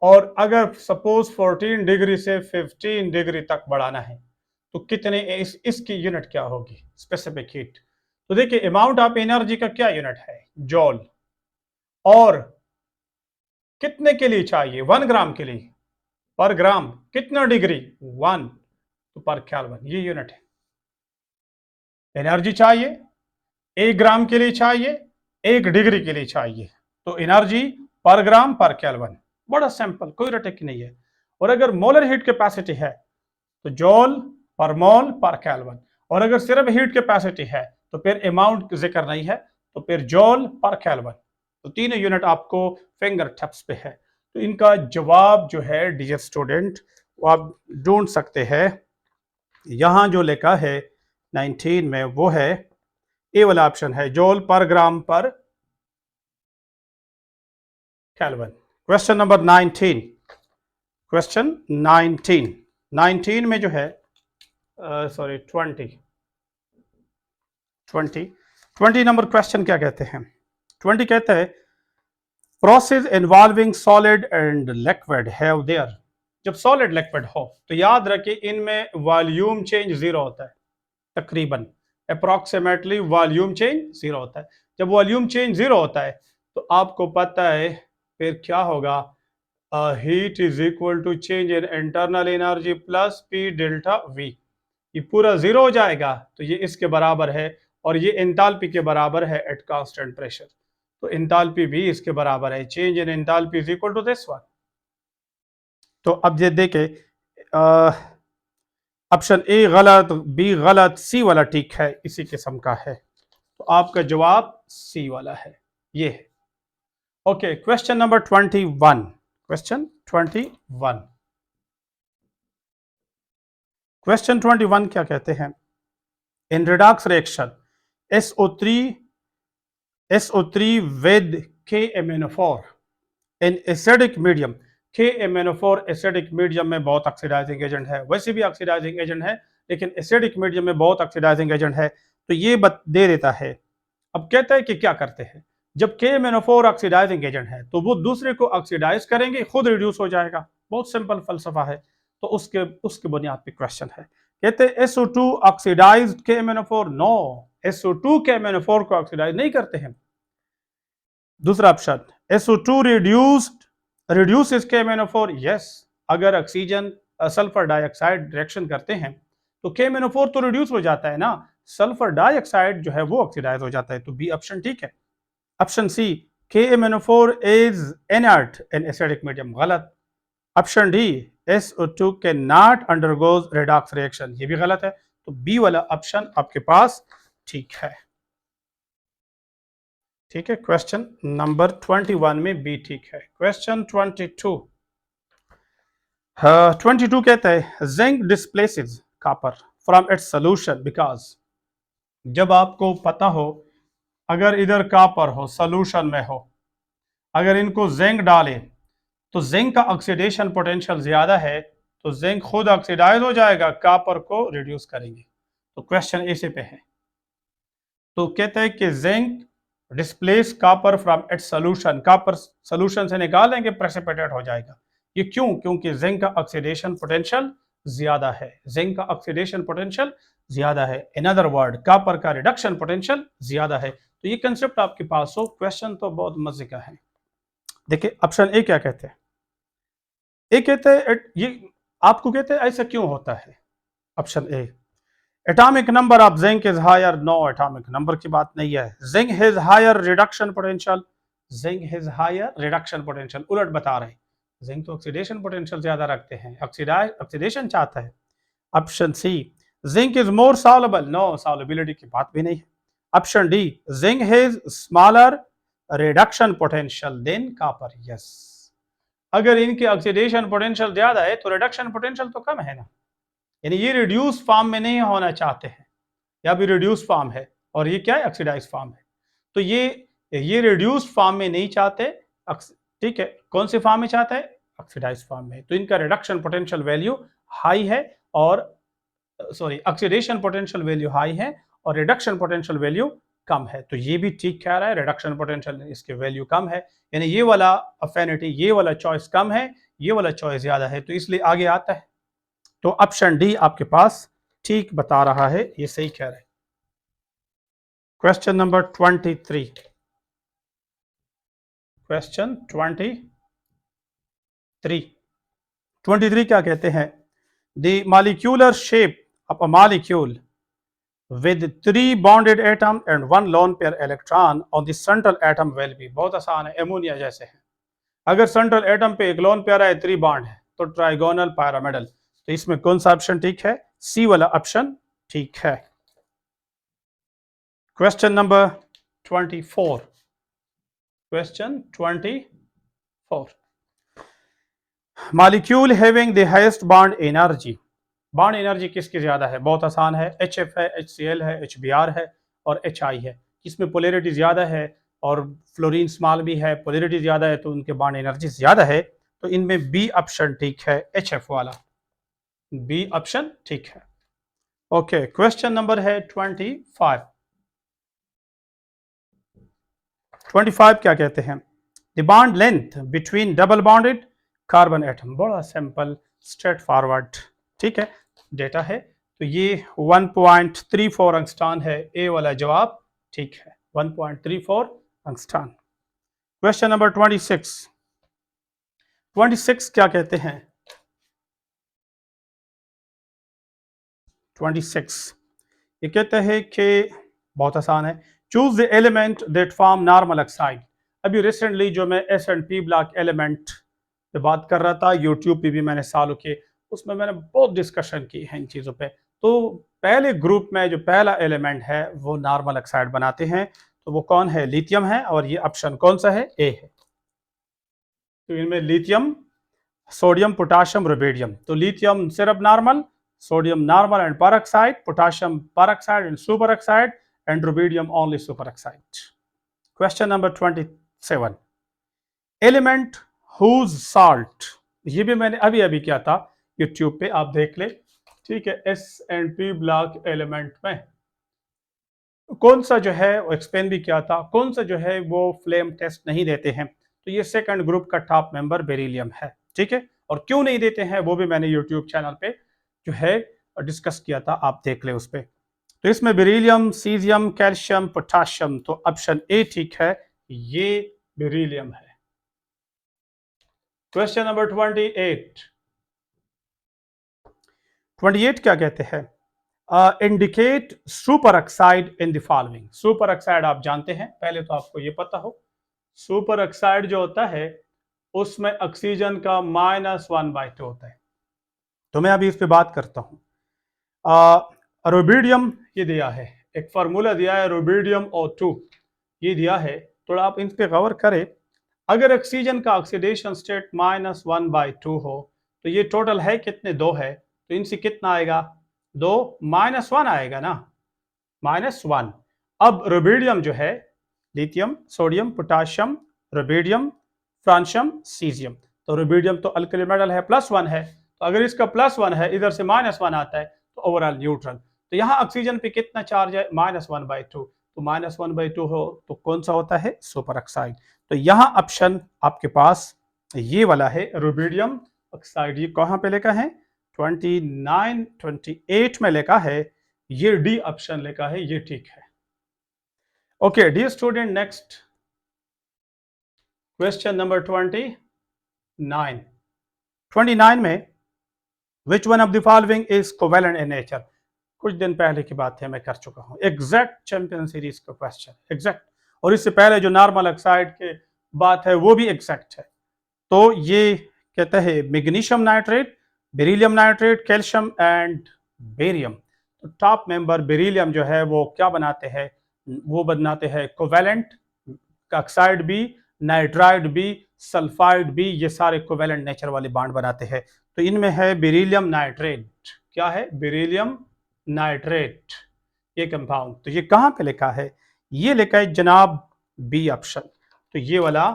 और अगर सपोज 14 डिग्री से 15 डिग्री तक बढ़ाना है तो कितने, इसकी यूनिट क्या होगी? Specific heat. तो देखिए, अमाउंट ऑफ एनर्जी का क्या यूनिट है? जॉल। और कितने के लिए चाहिए? 1 ग्राम के लिए। पर ग्राम कितना डिग्री? 1। तो पर केल्विन ये यूनिट है। एनर्जी चाहिए 1 ग्राम के लिए चाहिए, 1 डिग्री के लिए चाहिए। तो एनर्जी पर ग्राम पर केल्विन, बड़ा सिंपल, कोई रटक नहीं है। और अगर मोलर हीट कैपेसिटी है तो जॉल पर मोल पर केल्विन। और अगर सिर्फ हीट कैपेसिटी है तो फिर अमाउंट जिक्र नहीं है, तो फिर जॉल पर केल्विन। तो तीनों यूनिट आपको फिंगर टिप्स पे है। तो इनका जवाब जो है डियर स्टूडेंट, वो आप ढूंढ सकते हैं, यहां जो लिखा है 19 में वो है ए वाला ऑप्शन है, जॉल पर ग्राम पर केल्विन। क्वेश्चन नंबर 19, क्वेश्चन 19 में जो है, सॉरी 20 नंबर क्वेश्चन क्या कहते हैं? 20 कहते हैं, process involving solid and liquid have their. जब सॉलिड लिक्विड हो तो याद रखिए इनमें वॉल्यूम चेंज जीरो होता है, तकरीबन अप्रॉक्सीमेटली वॉल्यूम चेंज जीरो होता है। जब वॉल्यूम चेंज जीरो होता है तो आपको पता है फिर क्या होगा, heat is equal to change in internal energy plus P delta V. ये पूरा जीरो हो जाएगा तो ये इसके बराबर है, और ये एंथैल्पी के बराबर है एट कांस्टेंट प्रेशर। तो एंथैल्पी भी इसके बराबर है, change in enthalpy is equal to this one. तो अब ये देखे, ऑप्शन ए गलत, बी गलत, सी वाला ठीक है, इसी किस्म का है। तो आपका जवाब सी वाला है, ये है। Okay, question number 21। Question 21। Question 21 क्या कहते हैं? In redox reaction SO3 with KMnO4 in acidic medium. KMnO4 acidic medium में बहुत ऑक्सीडाइजिंग एजेंट है, वैसे भी ऑक्सीडाइजिंग एजेंट है, लेकिन एसिडिक मीडियम में बहुत ऑक्सीडाइजिंग एजेंट है। तो ये दे देता है। अब कहता है कि क्या करते हैं, जब KMnO4 ऑक्सीडाइजिंग एजेंट है तो वो दूसरे को ऑक्सीडाइज करेंगे, खुद रिड्यूस हो जाएगा। बहुत सिंपल फलसफा है। तो उसके उसके बुनियाद पे क्वेश्चन है। कहते हैं SO2 oxidised KMnO4। No, SO2 KMnO4 को ऑक्सीडाइज नहीं करते हैं। दूसरा option, SO2 reduces KMnO4। Yes, अगर ऑक्सीजन सल्फर डाइऑक्साइड रिएक्शन करते हैं तो KMnO4 तो रिड्यूस हो जाता है ना, सल्फर डाइऑक्साइड जो है वो ऑक्सीडाइज हो जाता है। तो बी ऑप्शन ठीक है। Option C, KMnO4 is inert in acidic medium, गलत। ऑप्शन डी, SO2 के नॉट अंडरगोज रेडॉक्स रिएक्शन, ये भी गलत है। तो बी वाला ऑप्शन आपके पास ठीक है। ठीक है, क्वेश्चन नंबर 21 में बी ठीक है। क्वेश्चन 22। 22 कहता है zinc displaces copper from its solution because. जब आपको पता हो, अगर इधर कॉपर हो सॉल्यूशन में हो, अगर इनको जिंक डाले तो जिंक का ऑक्सीडेशन पोटेंशियल ज्यादा है, तो जिंक खुद ऑक्सीडाइज हो जाएगा, कॉपर को रिड्यूस करेंगे। तो क्वेश्चन ऐसे पे है। तो कहते हैं कि zinc displace copper from its solution, copper solution से निकाल देंगे, प्रेसिपिटेट हो जाएगा। ये क्यों? क्योंकि जिंक का ऑक्सीडेशन पोटेंशियल ज्यादा है, जिंक का ऑक्सीडेशन पोटेंशियल ज्यादा है। इन अदर वर्ड, कॉपर का रिडक्शन पोटेंशियल ज्यादा है। तो ये कंसेप्ट आपके पास हो। क्वेश्चन तो बहुत मजे का है। देखिए ऑप्शन ए क्या कहते हैं। ए कहते हैं ये आपको कहते हैं ऐसा क्यों होता है। Option A, atomic number of zinc is higher. No, atomic number की बात नहीं है। Zinc has higher reduction potential, zinc has higher reduction potential, उलट बता रहे हैं। जिंक तो ऑक्सीडेशन पोटेंशियल ज्यादा रखते हैं, ऑक्सीडेशन चाहता है। Option C, zinc is more soluble. No, solubility की बात भी नहीं है। Option D, zinc has smaller reduction potential than copper. Yes, अगर इनके ऑक्सीडेशन पोटेंशियल ज्यादा है तो रिडक्शन पोटेंशियल तो कम है ना, यानी ये रिड्यूस फॉर्म में नहीं होना चाहते हैं, या भी रिड्यूस फॉर्म है, और ये क्या है, ऑक्सीडाइज फॉर्म है। तो ये रिड्यूस फॉर्म में नहीं चाहते, ठीक है, कौन से फॉर्म में चाहता है, ऑक्सीडाइज फॉर्म में। तो इनका रिडक्शन पोटेंशियल वैल्यू हाई है, और sorry oxidation potential value high है और रिडक्शन पोटेंशियल वैल्यू कम है। तो ये भी ठीक कह रहा है, रिडक्शन पोटेंशियल इसके वैल्यू कम है, यानी ये वाला अफिनिटी, ये वाला चॉइस कम है, ये वाला चॉइस ज्यादा है, तो इसलिए आगे आता है। तो ऑप्शन डी आपके पास ठीक बता रहा है, ये सही कह रहे हैं। Question number 23। क्वेश्चन 23 क्या कहते हैं? The molecular shape of a molecule with 3 bonded atom and 1 lone pair electron on the central atom will be। बहुत आसान है, एमोनिया जैसे है। अगर सेंट्रल एटम पे एक लोन पेयर है, 3 बॉन्ड है, तो ट्राइगोनल पैरामिडल। तो इसमें कौन सा ऑप्शन ठीक है? सी वाला ऑप्शन ठीक है। Question number 24। Question 24, molecule having the highest bond energy. Bond energy किसकी ज्यादा है? बहुत आसान है, HF है, HCl है, HBr है और HI है। इसमें पोलैरिटी ज्यादा है और फ्लोरीन स्मॉल भी है, पोलैरिटी ज्यादा है, तो उनके बॉन्ड एनर्जी ज्यादा है। तो इनमें बी ऑप्शन ठीक है, HF वाला, बी ऑप्शन ठीक है। ओके, क्वेश्चन नंबर है 25। 25 क्या कहते हैं? The bond length between double bonded carbon atom. बड़ा सिंपल, स्ट्रेट फॉरवर्ड, ठीक है, डेटा है। तो ये 1.34 एंगस्ट्रॉन है, ए वाला जवाब ठीक है, 1.34 एंगस्ट्रॉन। Question number 26। 26 क्या कहते हैं? 26 ये कहते हैं कि बहुत आसान है, choose the element that form normal oxide. अभी रिसेंटली जो मैं S&P ब्लॉक एलिमेंट पे बात कर रहा था, यूट्यूब पे भी मैंने सालों के, उसमें मैंने बहुत डिस्कशन की है इन चीज़ों पे। तो पहले ग्रुप में जो पहला एलिमेंट है वो नॉर्मल ऑक्साइड बनाते हैं, तो वो कौन है? लिथियम है, और ये ऑप्शन कौन सा है? ए है। तो इनमें लिथियम, सोडियम, पोटाशियम, रुबिडियम। तो लिथियम सिर्फ normal, sodium normal and peroxide, potassium peroxide and super oxide, and rubidium only super oxide. Question number 27, element whose salt, ये भी मैंने अभी अभी किया था यूट्यूब पे, आप देख ले, ठीक है। S&P ब्लॉक एलिमेंट में कौन सा जो है वो एक्सप्लेन भी किया था, कौन सा जो है वो फ्लेम टेस्ट नहीं देते हैं, तो ये सेकंड ग्रुप का टॉप मेंबर बेरिलियम है, ठीक है। और क्यों नहीं देते हैं वो भी मैंने यूट्यूब चैनल पे जो है डिस्कस किया था, आप देख ले उस पे। तो इसमें बेरिलियम, सीजियम, कैल्शियम, पोटाशियम, तो ऑप्शन ए ठीक है, ये बेरिलियम है। क्वेश्चन नंबर 28 क्या कहते हैं? Indicate super oxide in the following. Super oxide आप जानते हैं, पहले तो आपको ये पता हो, सुपर ऑक्साइड जो होता है उसमें ऑक्सीजन का -1/2 होता है। तो मैं अभी इस पे बात करता हूं। रुबिडियम ये दिया है, एक फार्मूला दिया है रुबिडियम O2 ये दिया है, थोड़ा आप इन पे गौर करें। अगर ऑक्सीजन का ऑक्सीडेशन स्टेट -1/2 हो तो ये टोटल है कितने? 2 है, तो इनसे कितना आएगा? 2 -1 आएगा ना, -1। अब रुबिडियम जो है, lithium, sodium, potassium, rubidium, francium, caesium, तो रुबिडियम तो अल्कली मेटल है, +1 है, तो अगर इसका +1 है, इधर से -1 आता है, तो ओवरऑल न्यूट्रल। तो यहाँ ऑक्सीजन पे कितना चार्ज है? -1/2, तो -1/2 हो तो कौन सा होता है? Super oxide. तो यहाँ ऑप्शन आपके पास ये वाला है, रुबिडियम ऑक्साइड। ये कहाँ पे लिखा है? 28 में लिखा है, ये डी ऑप्शन लिखा है, ये ठीक है। Okay dear student, next question number 29 में which one of the following is covalent in nature. कुछ दिन पहले की बात है, मैं कर चुका हूं एग्जैक्ट चैंपियन सीरीज का क्वेश्चन, एग्जैक्ट, और इससे पहले जो नॉर्मल ऑक्साइड की बात है वो भी एग्जैक्ट है। तो ये कहता है magnesium nitrate, beryllium nitrate, calcium and barium. तो टॉप मेंबर बेरिलियम जो है वो क्या बनाते हैं? वो बनाते हैं कोवेलेंट ऑक्साइड भी, नाइट्राइड भी, सल्फाइड भी, ये सारे कोवेलेंट नेचर वाले बॉन्ड बनाते हैं। तो इनमें है बेरिलियम नाइट्रेट। क्या है? बेरिलियम नाइट्रेट, ये कंपाउंड। तो ये कहां पे लिखा है? ये लिखा है जनाब बी ऑप्शन। तो ये वाला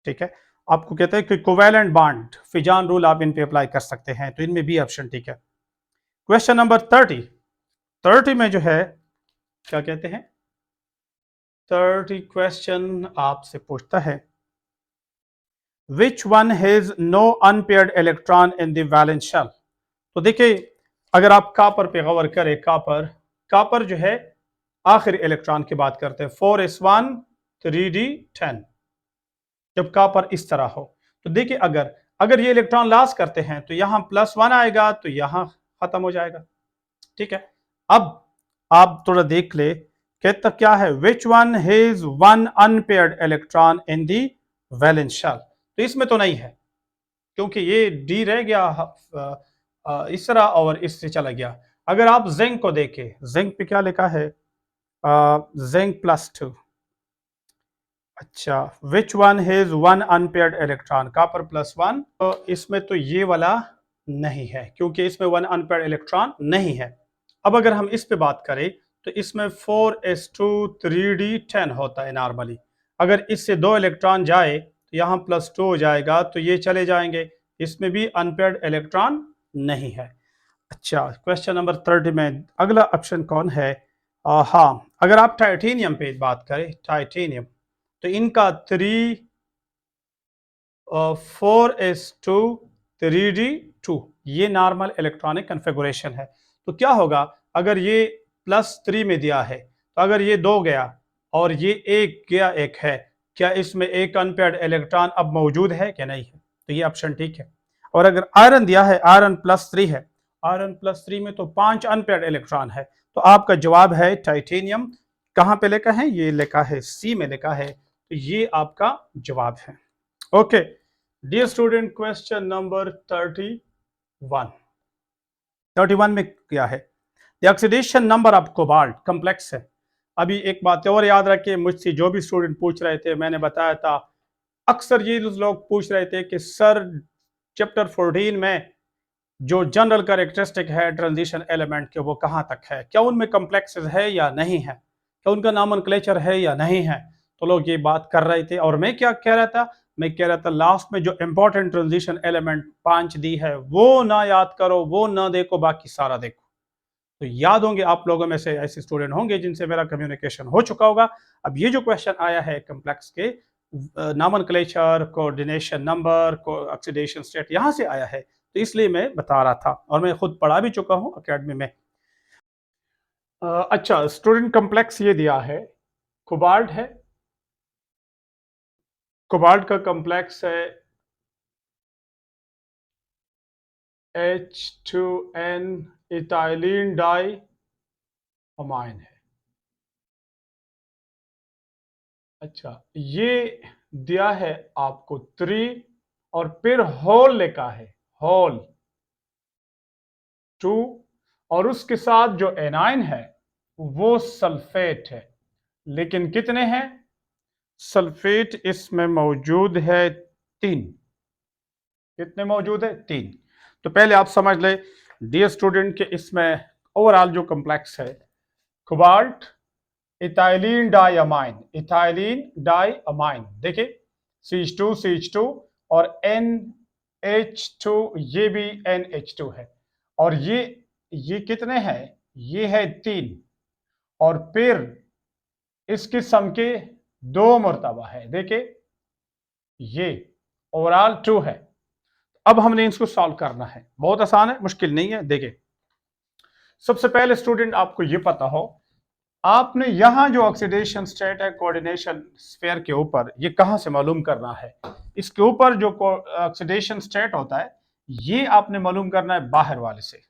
ठीक है, आपको कहते हैं कि कोवेलेंट बॉन्ड, फिजान रूल आप इन पे अप्लाई कर सकते हैं, तो इनमें बी ऑप्शन ठीक है। क्वेश्चन नंबर 30 में जो है क्या कहते हैं? 30 क्वेश्चन आपसे पूछता है which one has no unpaired electron in the valence shell. तो देखिए, अगर आप कापर पे गौर करें, कापर जो है आखिरी इलेक्ट्रॉन की बात करते हैं, 4s1 3d10। जब कापर इस तरह हो तो देखिए, अगर अगर ये इलेक्ट्रॉन लॉस करते हैं तो यहां +1 आएगा, तो यहां खत्म हो जाएगा, ठीक है। अब आप थोड़ा देख ले, कहता क्या है? Which one has one unpaired electron in the valence shell. तो इसमें तो नहीं है, क्योंकि ये डी रह गया इस तरह और इससे चला गया। अगर आप जिंक को देखें, जिंक पे क्या लिखा है? जिंक +2। अच्छा, विच one has one unpaired electron? Copper +1। तो इसमें तो ये वाला नहीं है, क्योंकि इसमें वन अनपेयर्ड इलेक्ट्रॉन नहीं है। अब अगर हम इस पे बात करें तो इसमें 4s2 3d10 होता है नॉर्मली। अगर इससे 2 इलेक्ट्रॉन जाए तो यहाँ +2 हो जाएगा, तो ये चले जाएंगे, इसमें भी अनपेयर्ड इलेक्ट्रॉन नहीं है। अच्छा, क्वेश्चन नंबर 30 में अगला ऑप्शन कौन है? हाँ, अगर आप टाइटेनियम पे बात करें, टाइटेनियम, तो इनका 4s2 3d2 ये नॉर्मल इलेक्ट्रॉनिक कन्फिगुरेशन है। तो क्या होगा अगर ये +3 में दिया है, तो अगर ये 2 गया और ये 1 गया, 1 है, क्या इसमें एक अनपेयर्ड इलेक्ट्रॉन अब मौजूद है कि नहीं है? तो ये ऑप्शन ठीक है। और अगर आयरन दिया है, आयरन +3 है, आयरन +3 में तो 5 अनपेयर्ड इलेक्ट्रॉन है, तो आपका जवाब है टाइटेनियम। कहां पे लिखा है? ये लिखा है सी में लिखा है, तो ये आपका जवाब है। Okay dear student, question number 31 में क्या है? The oxidation number of cobalt complex है। अभी एक बात और याद रखिए, मुझसे जो भी स्टूडेंट पूछ रहे थे, मैंने बताया था अक्सर ये लोग पूछ रहे थे कि सर चैप्टर 14 में जो जनरल कैरेक्टरिस्टिक है ट्रांजिशन एलिमेंट के, वो कहाँ तक है, क्या उनमें कम्प्लेक्सेस है या नहीं है, क्या उनका नॉमेनक्लेचर है या नहीं है। तो लोग ये बात कर रहे थे, और मैं क्या कह रहा था, मैं कह रहा था लास्ट में जो इंपॉर्टेंट ट्रांजिशन एलिमेंट 5 दी है वो ना याद करो, वो ना देखो, बाकी सारा देखो। तो याद होंगे आप लोगों में से ऐसे स्टूडेंट होंगे जिनसे मेरा कम्युनिकेशन हो चुका होगा। अब ये जो क्वेश्चन आया है कम्प्लेक्स के nomenclature, coordination number, oxidation state, यहाँ से आया है, तो इसलिए मैं बता रहा था, और मैं खुद पढ़ा भी चुका हूँ अकेडमी में। अच्छा स्टूडेंट, कम्प्लेक्स ये दिया है, कोबाल्ट है, कोबाल्ट का कम्प्लेक्स है H2N इथाइलिन डाई अमाइन है। अच्छा ये दिया है आपको 3, और फिर होल लिखा है, होल 2, और उसके साथ जो एनाइन है वो सल्फेट है। लेकिन कितने हैं? सल्फेट इसमें मौजूद है 3। कितने मौजूद है? 3। तो पहले आप समझ ले डियर स्टूडेंट के इसमें ओवरऑल जो कम्प्लेक्स है, cobalt ethylene diamine, ethylene diamine, देखिए CH2 और NH2, ये भी NH2 है, और ये कितने हैं? ये है 3, और फिर इसकी सम के 2 मर्तबा है, देखिए ये ओवरऑल 2 है। अब हमने इसको सॉल्व करना है, बहुत आसान है, मुश्किल नहीं है। देखिए सबसे पहले स्टूडेंट आपको ये पता हो, आपने यहां जो ऑक्सीडेशन स्टेट है कोऑर्डिनेशन स्फीयर के ऊपर, ये कहां से मालूम करना है? इसके ऊपर जो ऑक्सीडेशन स्टेट होता है ये आपने मालूम करना है बाहर वाले से।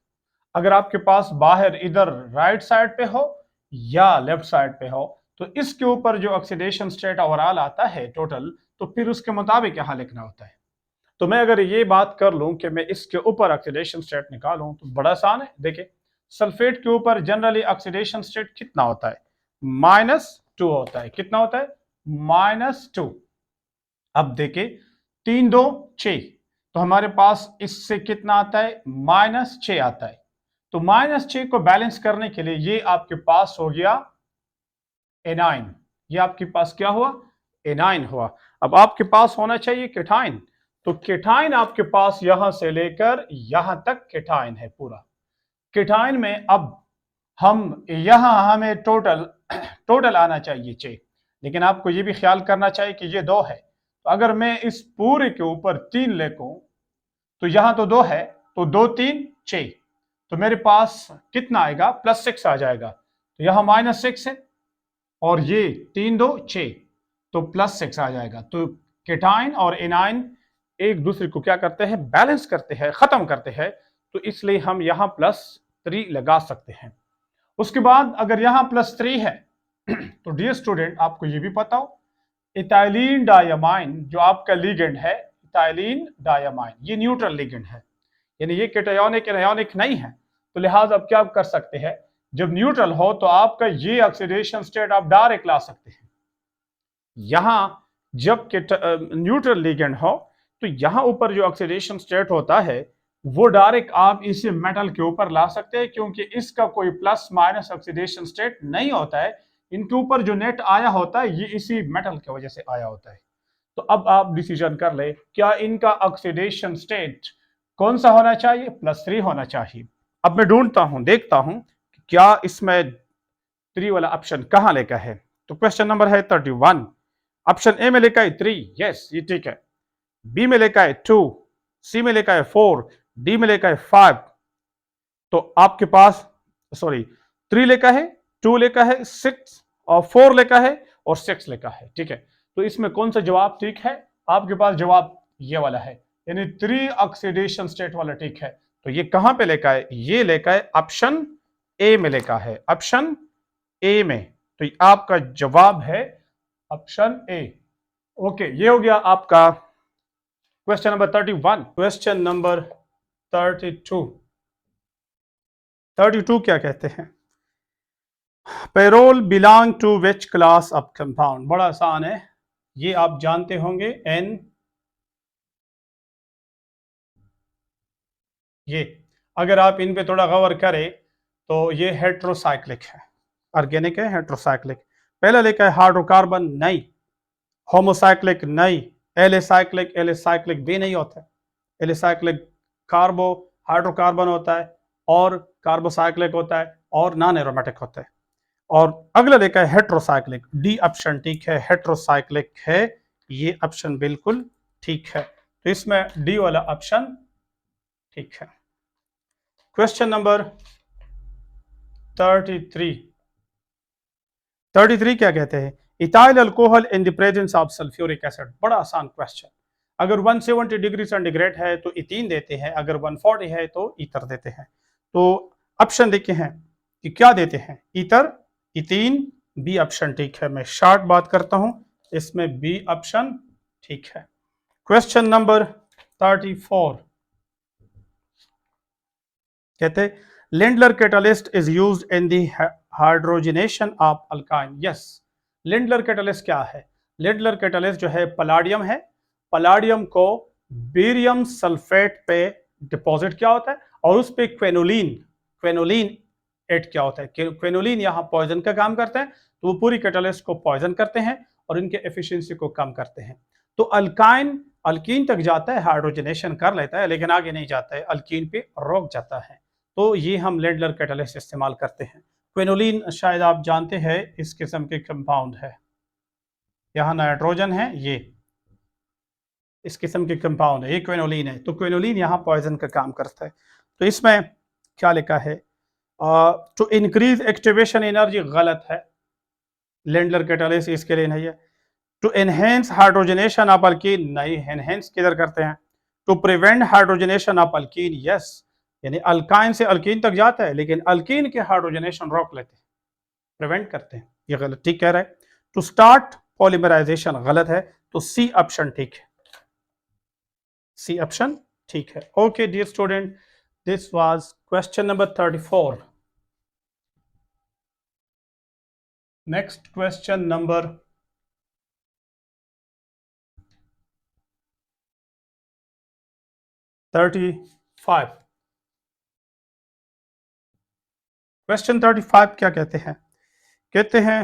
अगर आपके पास बाहर इधर राइट साइड पे हो या लेफ्ट साइड पे हो, तो इसके ऊपर जो ऑक्सीडेशन स्टेट ओवरऑल आता है टोटल, तो फिर उसके मुताबिक यहां लिखना होता है। तो मैं अगर ये बात कर लूं कि मैं इसके ऊपर ऑक्सीडेशन स्टेट निकालूं, तो बड़ा आसान है। देखिए सल्फेट के ऊपर जनरली ऑक्सीडेशन स्टेट कितना होता है? -2 होता है। कितना होता है? -2। अब देखिए 3 2 6, तो हमारे पास इससे कितना आता है? -6 आता है। तो -6 को बैलेंस करने के लिए ये आपके पास हो गया एनाइन। ये आपके पास क्या हुआ? एनाइन हुआ। अब आपके पास होना चाहिए केटाइन, तो केटाइन आपके पास यहां से लेकर यहां तक केटाइन है पूरा। केटाइन में अब हम यहां हमें टोटल आना चाहिए 6, लेकिन आपको यह भी ख्याल करना चाहिए कि ये 2 है। तो अगर मैं इस पूरे के ऊपर 3 लिखूं, तो यहां तो 2 है, तो 2 3 6, तो मेरे पास कितना आएगा? +6 आ जाएगा। तो यहां -6 है, और ये 3 2 6, तो +6 आ जाएगा। तो केटाइन और एनाइन एक दूसरे को क्या करते हैं? बैलेंस करते हैं, खत्म करते हैं। तो इसलिए हम यहां +3 लगा सकते हैं। उसके बाद अगर यहां +3 है तो डियर स्टूडेंट आपको यह भी पता हो, इथाइलिन डाइअमाइन जो आपका लिगेंड है, इथाइलिन डाइअमाइन ये न्यूट्रल लिगेंड है, यानी ये केटायोनिक एनायोनिक नहीं है। तो लिहाजा आप क्या कर सकते हैं, जब न्यूट्रल हो तो आपका ये ऑक्सीडेशन स्टेट आप डायरेक्ट ला सकते हैं। यहां जब न्यूट्रल लिगेंड हो, तो यहां ऊपर जो ऑक्सीडेशन स्टेट होता है वो डायरेक्ट आप इसे मेटल के ऊपर ला सकते हैं, क्योंकि इसका कोई प्लस माइनस ऑक्सीडेशन स्टेट नहीं होता है। इनके ऊपर जो नेट आया होता है ये इसी मेटल की वजह से आया होता है। तो अब आप डिसीजन कर ले, क्या इनका ऑक्सीडेशन स्टेट कौन सा होना चाहिए? +3 होना चाहिए। अब मैं ढूंढता हूं, देखता हूं कि क्या इसमें 3 वाला ऑप्शन कहां लेकर है। तो क्वेश्चन नंबर है 31। ऑप्शन ए में लिखा है 3, यस ये ठीक है। बी में लिखा है 2, सी में लिखा है 4, डी में लिखा है 5। तो आपके पास सॉरी 3 लिखा है, 2 लिखा है, 6 और 4 लिखा है, और 6 लिखा है। ठीक है, तो इसमें कौन सा जवाब ठीक है? आपके पास जवाब ये वाला है, यानी 3 ऑक्सीडेशन स्टेट वाला ठीक है। तो ये कहां पे लिखा है? ये लिखा है ऑप्शन ए में लिखा है, ऑप्शन ए में। तो आपका जवाब है ऑप्शन ए। ओके, ये हो गया आपका क्वेश्चन नंबर 31। Question number 32। 32 क्या कहते हैं? Phenol belong to which class of compound? बड़ा आसान है, ये आप जानते होंगे। एन, ये अगर आप इन पे थोड़ा गौर करें तो ये हेट्रोसाइक्लिक है, ऑर्गेनिक है, हेट्रोसाइक्लिक। पहला लिखा है हाइड्रोकार्बन, नहीं। होमोसाइक्लिक, नहीं। एलिसाइक्लिक, एलिसाइक्लिक भी नहीं होता है। एलिसाइक्लिक कार्बो हाइड्रोकार्बन होता है और कार्बोसाइक्लिक होता है और नॉन एरोमेटिक होता है। और अगला लिखा है हेट्रोसाइक्लिक, डी ऑप्शन ठीक है, हेट्रोसाइक्लिक है, ये ऑप्शन बिल्कुल ठीक है। तो इसमें डी वाला ऑप्शन ठीक है। Question number 33। 33 क्या कहते हैं? Ethyl alcohol in the presence of sulphuric acid. बड़ा आसान क्वेश्चन। अगर 170 डिग्री सेंटीग्रेड है तो इथीन देते हैं, अगर 140 है तो ईथर देते हैं। तो ऑप्शन देखे हैं कि क्या देते हैं? ईथर, इथीन, बी ऑप्शन ठीक है। मैं शॉर्ट बात करता हूं, इसमें बी ऑप्शन ठीक है। क्वेश्चन नंबर 34 कहते Lindlar catalyst is used in the hydrogenation of alkyne. Yes, Lindlar catalyst क्या है? लिंडलर कैटलिस्ट जो है पलाडियम है, पलाडियम को बेरियम सल्फेट पे डिपॉजिट किया होता है और उस पे क्वेनोलिन, क्वेनोलिन ऐड किया होता है। क्वेनोलिन यहाँ पॉइजन का काम करते हैं, तो वो पूरी कैटलिस्ट को पॉइजन करते हैं और इनके एफिशिएंसी को कम करते हैं। तो अल्काइन अल्कीन तक जाता है, हाइड्रोजनेशन कर लेता है, लेकिन आगे नहीं जाता है, अल्कीन पे रोक जाता है। तो ये हम लिंडलर कैटलिस्ट इस्तेमाल करते हैं। क्विनोलिन शायद आप जानते हैं इस किस्म के कंपाउंड है, यहाँ नाइट्रोजन है, ये इस किस्म के कंपाउंड है, ये क्विनोलिन है। तो क्विनोलिन यहाँ पॉइजन का काम करता है। तो इसमें क्या लिखा है? टू इंक्रीज एक्टिवेशन एनर्जी, गलत है। लिंडलर कैटलिस्ट इसके लिए नहीं है। To enhance hydrogenation of alkene, नहीं। एनहेंस किधर करते हैं? To prevent hydrogenation of alkene, yes. यानी अल्काइन से अल्कीन तक जाता है लेकिन अल्कीन के हाइड्रोजनेशन रोक लेते हैं, प्रिवेंट करते हैं, ये गलत। ठीक कह रहा है। टू स्टार्ट पॉलीमराइजेशन, गलत है। तो सी ऑप्शन ठीक है, सी ऑप्शन ठीक है। Okay dear student, this was question number 34। Next question number 35। Question 35 क्या कहते हैं? कहते हैं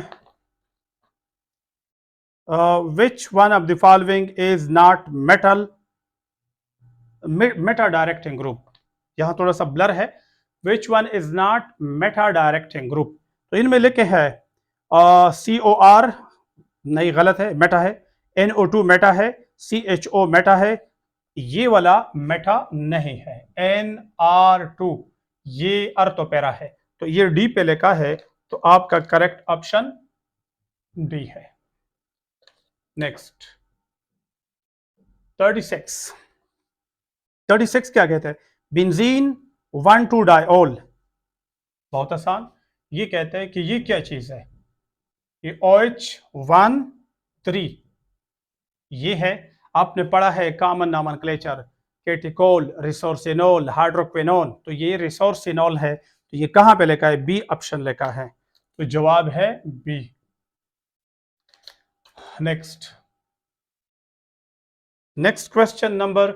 which one of the following is not metal meta directing group. यहां थोड़ा सा ब्लर है। Which one is not meta directing group? तो इनमें लिखे है COR, नहीं, गलत है, मेटा है। NO2 मेटा है, CHO मेटा है, ये वाला मेटा नहीं है। NR2 ये अर्थोपेरा है, तो ये डी पे लिखा है, तो आपका करेक्ट ऑप्शन डी है। नेक्स्ट 36। 36 क्या कहते हैं? Benzene 1,2 diol. बहुत आसान, ये कहते हैं कि ये क्या चीज है? ये OH1 3, ये है, आपने पढ़ा है कॉमन नॉमेनक्लेचर, केटिकोल, रिसोर्सिनोल, हाइड्रोक्विनोन। तो ये रिसोर्सिनोल है, तो ये कहां पे लिखा है? बी ऑप्शन लिखा है, तो जवाब है b. Next next question number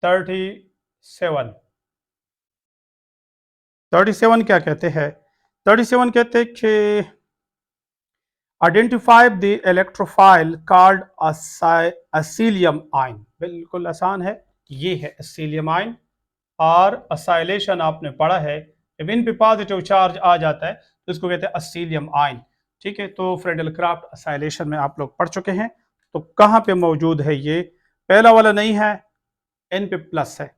37। 37 क्या कहते हैं? 37 कहते हैं कि identify the electrophile called acylium ion. बिल्कुल आसान है, ये है असीलियम आयन। और असाइलेशन आपने पढ़ा है, जब इन पे पॉजिटिव चार्ज आ जाता है तो इसको कहते हैं असीलियम आयन। ठीक है, तो फ्रेडल क्राफ्ट असाइलेशन में आप लोग पढ़ चुके हैं। तो कहाँ पे मौजूद है ये? पहला वाला नहीं है, N पे प्लस है।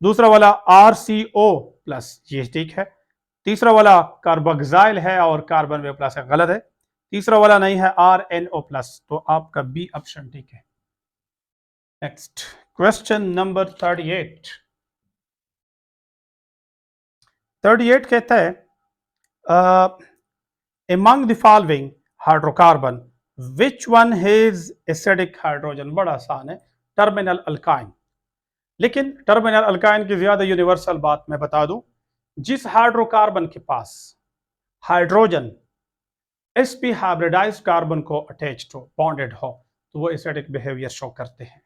दूसरा वाला RCO प्लस, ये ठीक है। तीसरा वाला कार्बोक्साइल है और कार्बन में प्लस है, गलत है। तीसरा वाला नहीं है, RNO प्लस, तो आपका बी ऑप्शन ठीक है। Next question number 38। 38 कहता है among the following hydrocarbon which one has acidic hydrogen? बड़ा आसान है, टर्मिनल अल्काइन। लेकिन टर्मिनल अल्काइन की ज्यादा यूनिवर्सल बात मैं बता दूं, जिस हाइड्रोकार्बन के पास हाइड्रोजन sp हाइब्रिडाइज्ड कार्बन को अटैच्ड हो, बॉन्डेड हो, तो वो एसिडिक बिहेवियर शो करते हैं।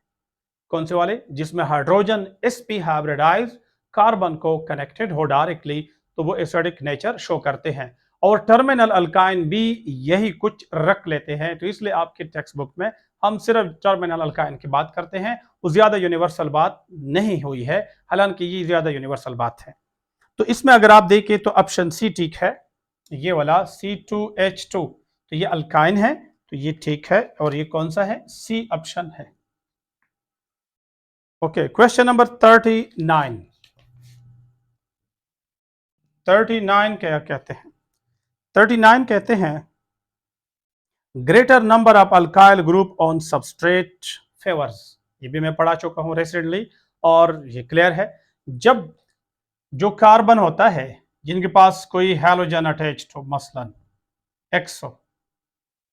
कौन से वाले? जिसमें हाइड्रोजन sp हाइब्रिडाइज्ड कार्बन को कनेक्टेड हो डायरेक्टली, तो वो एसिडिक नेचर शो करते हैं। और टर्मिनल अल्काइन भी यही कुछ रख लेते हैं, तो इसलिए आपके टेक्स्ट बुक में हम सिर्फ टर्मिनल अल्काइन की बात करते हैं, वो ज्यादा यूनिवर्सल बात नहीं हुई है, हालांकि ये ज्यादा यूनिवर्सल बात है। तो इसमें अगर आप देखें तो ऑप्शन सी ठीक है, ये वाला C2H2, तो ये अल्काइन है, तो ये ठीक है। और ये कौन सा है? सी ऑप्शन है। Okay, question number 39। 39 क्या कहते हैं? 39 कहते हैं greater number of alkyl group on substrate favours. ये भी मैं पढ़ा चुका हूं रिसेंटली और ये क्लियर है। जब जो कार्बन होता है जिनके पास कोई हैलोजन अटैच्ड हो, मसलन एक्स हो,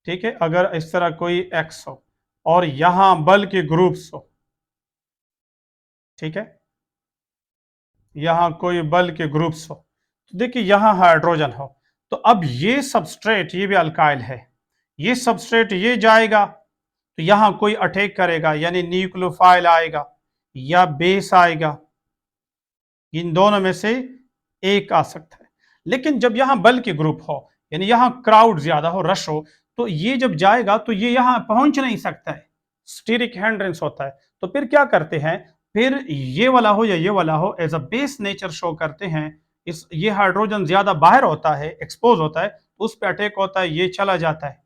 ठीक है, अगर इस तरह कोई एक्स हो और यहां बल के ग्रुप्स हो, ठीक है, यहां कोई बल के ग्रुप्स हो, तो देखिए यहां हाइड्रोजन हो, तो अब ये सबस्ट्रेट, ये भी अल्काइल है, ये सबस्ट्रेट ये जाएगा तो यहां कोई अटैक करेगा, यानी न्यूक्लियोफाइल आएगा या बेस आएगा, इन दोनों में से एक आ सकता है। लेकिन जब यहां बल के ग्रुप हो, यानी यहां क्राउड ज्यादा हो, रश हो, तो ये जब जाएगा तो ये यहां पहुंच नहीं सकता है, स्टीरिक हैंड्रेंस होता है। तो फिर क्या करते हैं, फिर ये वाला हो या ये वाला हो, as a base nature show करते हैं। इस ये हाइड्रोजन ज्यादा बाहर होता है, एक्सपोज होता है, उस पर अटैक होता है, ये चला जाता है,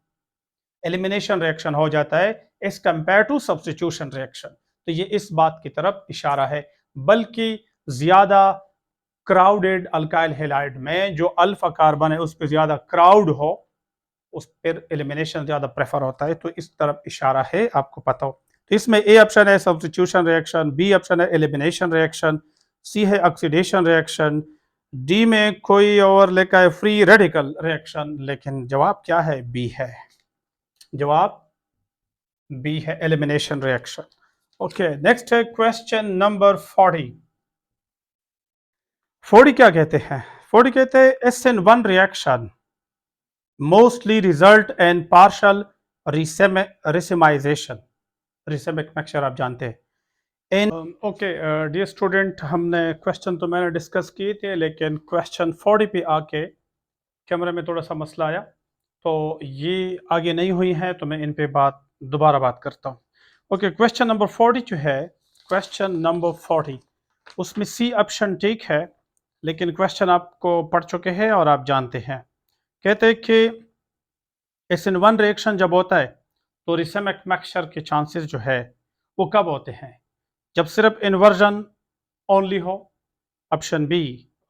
एलिमिनेशन रिएक्शन हो जाता है as compare to substitution reaction. तो ये इस बात की तरफ इशारा है। बल्कि ज्यादा क्राउडेड अल्काइल हैलाइड में जो अल्फा कार्बन है उस पर ज्यादा क्राउड हो, उस पर एलिमिनेशन ज्यादा प्रेफर होता है, तो इस तरफ इशारा है, आपको पता हो। तो इसमें ए ऑप्शन है सब्स्टिट्यूशन रिएक्शन, बी ऑप्शन है एलिमिनेशन रिएक्शन, सी है ऑक्सीडेशन रिएक्शन, डी में कोई और लिखा है फ्री रेडिकल रिएक्शन, लेकिन जवाब क्या है? बी है, जवाब बी है, एलिमिनेशन रिएक्शन। ओके, नेक्स्ट है क्वेश्चन नंबर 40। 40 क्या कहते हैं? 40 कहते हैं SN1 reaction mostly result in partial racemization. Racemic mixture आप जानते हैं। इन ओके डियर स्टूडेंट, हमने क्वेश्चन तो मैंने डिस्कस किए थे, लेकिन क्वेश्चन 40 पे आके कैमरे में थोड़ा सा मसला आया, तो ये आगे नहीं हुई है, तो मैं इन पे दोबारा बात करता हूँ। ओके, क्वेश्चन नंबर 40 जो है, क्वेश्चन नंबर 40, उसमें सी ऑप्शन ठीक है, लेकिन क्वेश्चन आपको पढ़ चुके हैं और आप जानते हैं। कहते हैं कि SN1 रिएक्शन जब होता है तो रिसेमिक मिक्सचर के चांसेस जो है वो कब होते हैं? जब सिर्फ इन्वर्जन ओनली हो, ऑप्शन बी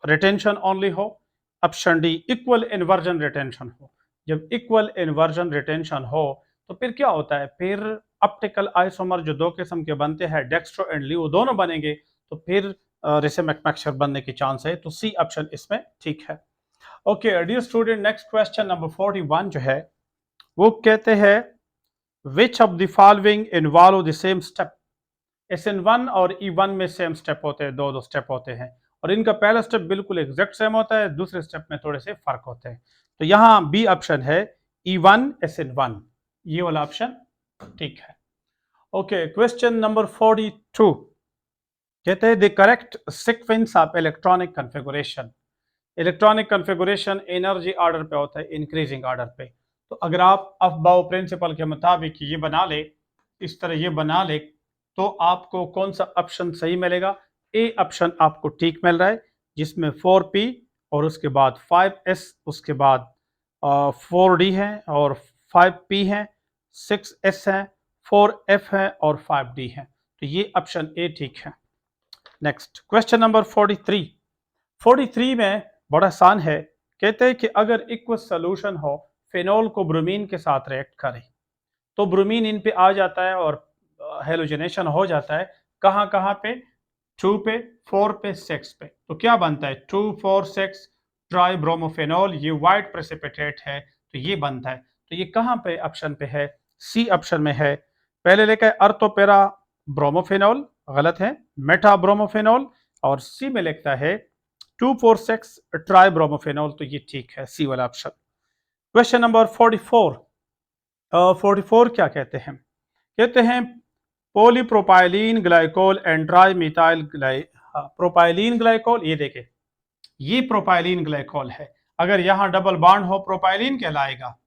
रिटेंशन ओनली हो, option D equal inversion retention हो। जब इक्वल इन्वर्जन रिटेंशन हो तो फिर क्या होता है? फिर ऑप्टिकल आइसोमर जो दो किस्म के बनते हैं, डेक्स्ट्रो एंड लीवो दोनों बनेंगे, तो फिर रिसेमिक मिक्सचर बनने की चांस है, तो सी ऑप्शन इसमें ठीक है। Okay dear student, next question number 41 जो है वो कहते हैं which of the following involve the same step. SN1 और E1 में सेम स्टेप होते हैं, दो स्टेप होते हैं, और इनका पहला स्टेप बिल्कुल एग्जैक्ट सेम होता है, दूसरे स्टेप में थोड़े से फर्क होते हैं। तो यहाँ बी ऑप्शन है E1 SN1, ये वाला ऑप्शन ठीक है। ओके, क्वेश्चन नंबर 42 कहते हैं the correct sequence of electronic configuration. Electronic configuration energy order पे होता है, इंक्रीजिंग ऑर्डर पे। तो अगर आप अफबाओ प्रिंसिपल के मुताबिक ये बना ले, इस तरह ये बना ले, तो आपको कौन सा ऑप्शन सही मिलेगा? ए ऑप्शन आपको ठीक मिल रहा है, जिसमें 4p और उसके बाद 5s, उसके बाद 4d है और 5p है, 6s है, 4f है और 5d है। तो ये ऑप्शन ए ठीक है। Next question number 43। 43 में बड़ा आसान है, कहते हैं कि अगर इक्वस सोल्यूशन हो, फिनोल को ब्रोमीन के साथ रिएक्ट करे, तो ब्रोमीन इन पे आ जाता है और हेलोजनेशन हो जाता है। कहाँ कहाँ पे? 2 पे, 4 पे, 6 पे। तो क्या बनता है? 2 4 6 ट्राइब्रोमोफेनॉल, ये वाइट प्रेसिपिटेट है तो ये बनता है। तो ये कहाँ पे ऑप्शन पे है? सी ऑप्शन में है। पहले लेकर अर्थोपेरा ब्रोमोफेनॉल, गलत है, मेटाब्रोमोफेनॉल, और सी में लिखता है 2,4,6 ट्राइब्रोमोफेनॉल, तो ये ठीक है, सी वाला ऑप्शन। Question number 44। 44 क्या कहते हैं? कहते हैं polypropylene glycol and tri methyl propylene glycol, ये देखें, ये प्रोपाइलीन ग्लाइकोल है। अगर यहाँ डबल बॉन्ड हो प्रोपाइलीन कहलाएगा,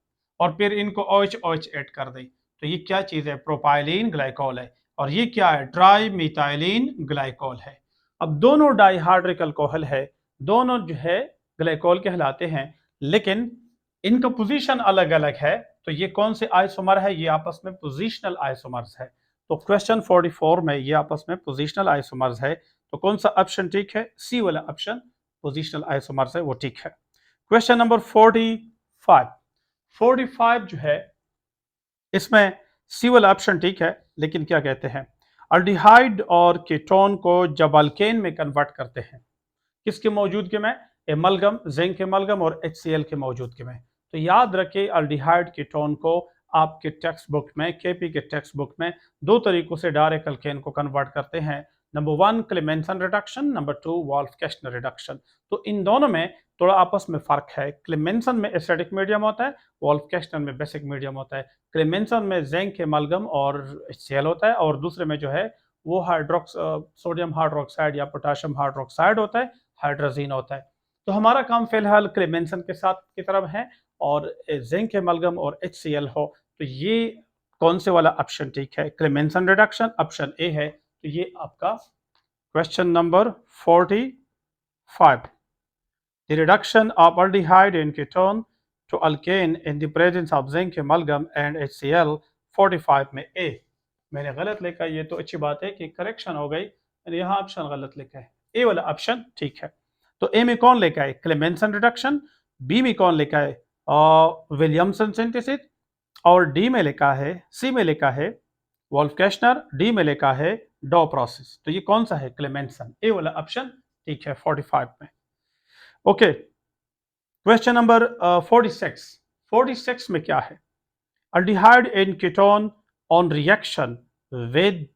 और फिर इनको OH OH ऐड कर दें तो ये क्या चीज़ है? प्रोपाइलीन ग्लाइकोल है। और ये क्या है? ट्राई मिथाइलिन ग्लाइकोल है। अब दोनों डाइहाइड्रिक अल्कोहल है, दोनों जो है ग्लाइकोल कहलाते हैं, लेकिन इनका पोजीशन अलग अलग है। तो ये कौन से आइसोमर है? ये आपस में पोजिशनल आइसोमर्स है। तो क्वेश्चन 44 में ये आपस में पोजिशनल आइसोमर्स है। तो कौन सा ऑप्शन ठीक है? सी वाला ऑप्शन, पोजिशनल आइसोमर्स है, वो ठीक है। Question number 45। 45 जो है इसमें सी वाला ऑप्शन ठीक है, लेकिन क्या कहते हैं? अल्डिहाइड और कीटोन को जब अल्केन में कन्वर्ट करते हैं, किसके मौजूदगी में? एमलगम, जिंक एमलगम और HCl के मौजूदगी में। तो याद रखें अल्डिहाइड कीटोन को आपके टेक्स्ट बुक में, केपी के टेक्स्ट बुक में दो तरीकों से डायरेक्ट अल्केन को कन्वर्ट करते हैं। Number 1 Clemmensen reduction, number 2 Wolff Kishner reduction. तो इन दोनों में थोड़ा आपस में फर्क है। क्लेमेंसन में एसिडिक मीडियम होता है, वॉल्फ-केस्टनर में बेसिक मीडियम होता है। क्लेमेंसन में जिंक एमलगम और HCl होता है, और दूसरे में जो है वो सोडियम हाइड्रोक्साइड या पोटाशियम हाइड्रोक्साइड होता है, हाइड्रोजीन होता है। तो हमारा काम फिलहाल क्लेमेंसन के साथ की तरफ है, और जिंक एमलगम और HCl हो, तो ये कौन से वाला ऑप्शन ठीक है? क्लेमेंसन रिडक्शन ऑप्शन ए है। तो ये आपका question number 45। The reduction of aldehyde in ketone to alkane in the presence of zinc amalgam and HCl, 45 में ए। मैंने गलत लिखा, ये तो अच्छी बात है कि करेक्शन हो गई, मैंने यहाँ ऑप्शन गलत लिखा है, ए वाला ऑप्शन ठीक है। तो ए में कौन लिखा है? Clemmensen reduction. बी में कौन लिखा है? Williamson synthesis. और डी में लिखा है, सी में लिखा है वॉल्फ-केस्टनर, डी में लिखा है डॉ प्रोसेस। तो ये कौन सा है? क्लेमेंसन, ए वाला ऑप्शन ठीक है 45 में। Okay, question number 46। 46 में क्या है? Aldehyde in ketone on reaction with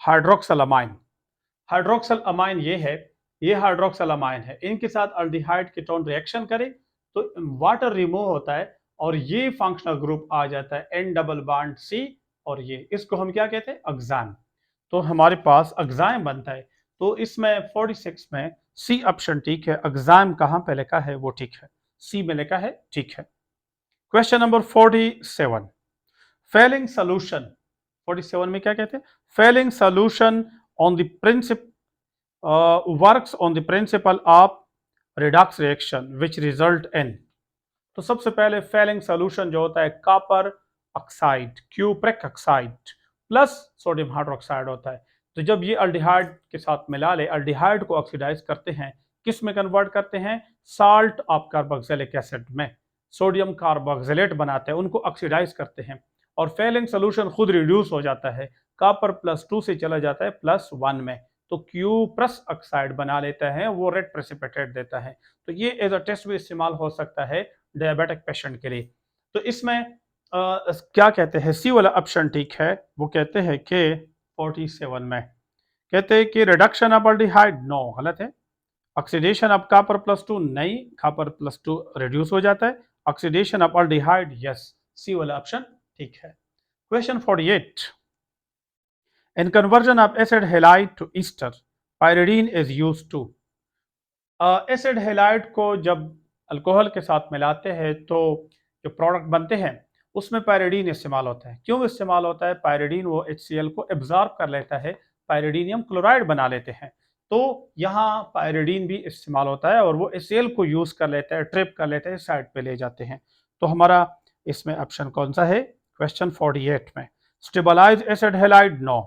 hydroxyl amine. Hydroxyl amine ये है, ये हाइड्रोक्सल अमाइन है, इनके साथ अल्डिहाइड कीटोन रिएक्शन करे तो वाटर रिमूव होता है, और ये फंक्शनल ग्रुप आ जाता है N डबल बॉन्ड C, और ये इसको हम क्या कहते हैं? अक्सान। तो हमारे पास अक्साइम बनता है। तो इसमें 46 में सी ऑप्शन ठीक है। अक्साइम कहाँ पे लिखा है? वो ठीक है, सी में लिखा है, ठीक है। Question number 47। Fehling solution. 47 में क्या कहते हैं? Fehling solution on the princip works on the principle of redox reaction which result in. तो सबसे पहले फेलिंग सोल्यूशन जो होता है copper oxide, cupric oxide plus sodium hydroxide होता है। तो जब ये अल्डिहाइड के साथ मिला ले, अल्डिहाइड को ऑक्सीडाइज करते हैं, किस में कन्वर्ट करते हैं? साल्ट ऑफ कार्बोक्सिलिक एसिड में, सोडियम कार्बोक्सिलेट बनाते हैं, उनको ऑक्सीडाइज करते हैं, और फेलिंग सोल्यूशन खुद रिड्यूस हो जाता है, कॉपर +2 से चला जाता है +1 में, तो क्यूप्रस ऑक्साइड बना लेता है, वो रेड प्रेसिपिटेट देता है। तो ये एज अ टेस्ट भी इस्तेमाल हो सकता है डायबिटिक पेशेंट के लिए। तो इसमें क्या कहते हैं? सी वाला ऑप्शन ठीक है। वो कहते हैं कि 47 में कहते हैं कि रिडक्शन ऑफ अल्डिहाइड, नो, गलत है। ऑक्सीडेशन ऑफ कॉपर +2, नहीं, कॉपर +2 रिड्यूस हो जाता है। Oxidation of aldehyde, yes, C वाला ऑप्शन ठीक है। Question 48। In conversion of acid halide to ester, pyridine is used to. Acid halide को जब अल्कोहल के साथ मिलाते हैं तो जो प्रोडक्ट बनते हैं उसमें पायरिडीन इस्तेमाल होता है। क्यों इस्तेमाल होता है? पायरिडीन वो HCl को एब्जॉर्ब कर लेता है, पायरिडीनियम क्लोराइड बना लेते हैं। तो यहाँ पायरिडीन भी इस्तेमाल होता है, और वो HCl को यूज़ कर लेता है, ट्रिप कर लेते हैं, साइड पे ले जाते हैं। तो हमारा इसमें ऑप्शन कौन सा है? क्वेश्चन 48 में stabilize acid halide, no.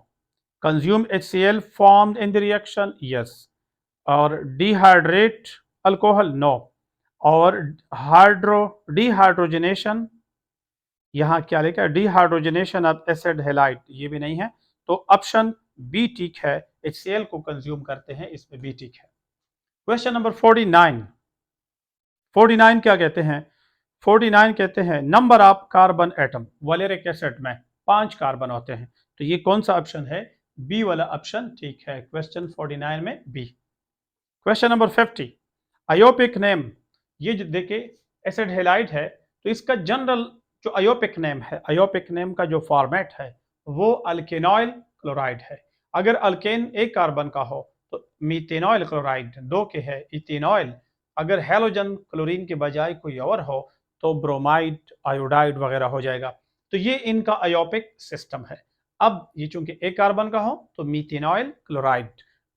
Consume HCl formed in the reaction, yes. और डिहाइड्रेट अल्कोहल, नो। और डिहाइड्रोजनेशन, यहाँ क्या लिखा है? डिहाइड्रोजनेशन ऑफ एसिड हैलाइड, ये भी नहीं है। तो ऑप्शन बी ठीक है, HCl को कंज्यूम करते हैं, इसमें बी ठीक है। Question number 49। 49 क्या कहते हैं? 49 कहते हैं number of carbon atom. Valeric acid में 5 कार्बन होते हैं। तो ये कौन सा ऑप्शन है? बी वाला ऑप्शन ठीक है। क्वेश्चन 49 में बी। क्वेश्चन नंबर 50, अयोपिक नेम। ये जो देखिए एसिड हेलाइड है, तो इसका जनरल जो अयोपिक नेम है, अयोपिक नेम का जो फॉर्मेट है वो अल्केनॉइल क्लोराइड है। अगर अल्केन एक कार्बन का हो तो मीथेनॉइल क्लोराइड, दो के है इथेनॉइल। अगर हेलोजन क्लोरीन के बजाय कोई और हो तो ब्रोमाइड, आयोडाइड वगैरह हो जाएगा। तो ये इनका अयोपिक सिस्टम है। अब ये चूंकि एक कार्बन का हो तो मीथेनॉइल क्लोराइड।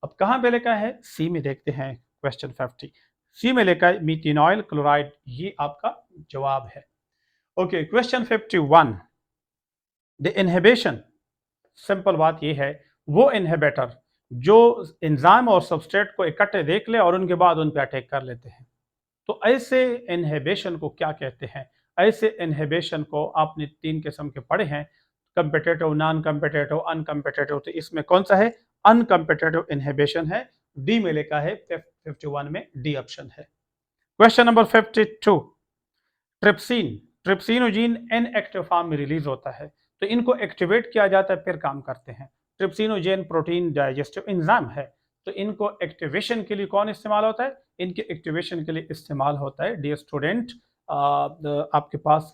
अब कहाँ पे लिखा है? सी में देखते हैं। क्वेश्चन 50 सी में लिखा है मीथेनॉइल क्लोराइड, ये आपका जवाब है। Okay, question 51, the inhibition. Simple बात ये है, वो इनहिबिटर जो एंजाइम और सबस्ट्रेट को इकट्ठे देख ले और उनके बाद उन पे अटैक कर लेते हैं, तो ऐसे इनहिबिशन को क्या कहते हैं? ऐसे इनहिबिशन को आपने 3 किस्म के पढ़े हैं, कंपिटेटिव, नॉन कंपिटेटिव, अनकंपिटेटिव। तो इसमें कौन सा है? अनकंपिटेटिव इनहिबिशन है। डी में लिखा है 51 में डी ऑप्शन है। Question number 52, trypsin. Trypsinogen inactive form में रिलीज होता है, तो इनको एक्टिवेट किया जाता है फिर काम करते हैं। ट्रिप्सिनोजेन प्रोटीन डाइजेस्टिव एंजाइम है, तो इनको एक्टिवेशन के लिए कौन इस्तेमाल होता है? इनके एक्टिवेशन के लिए इस्तेमाल होता है डियर स्टूडेंट आपके पास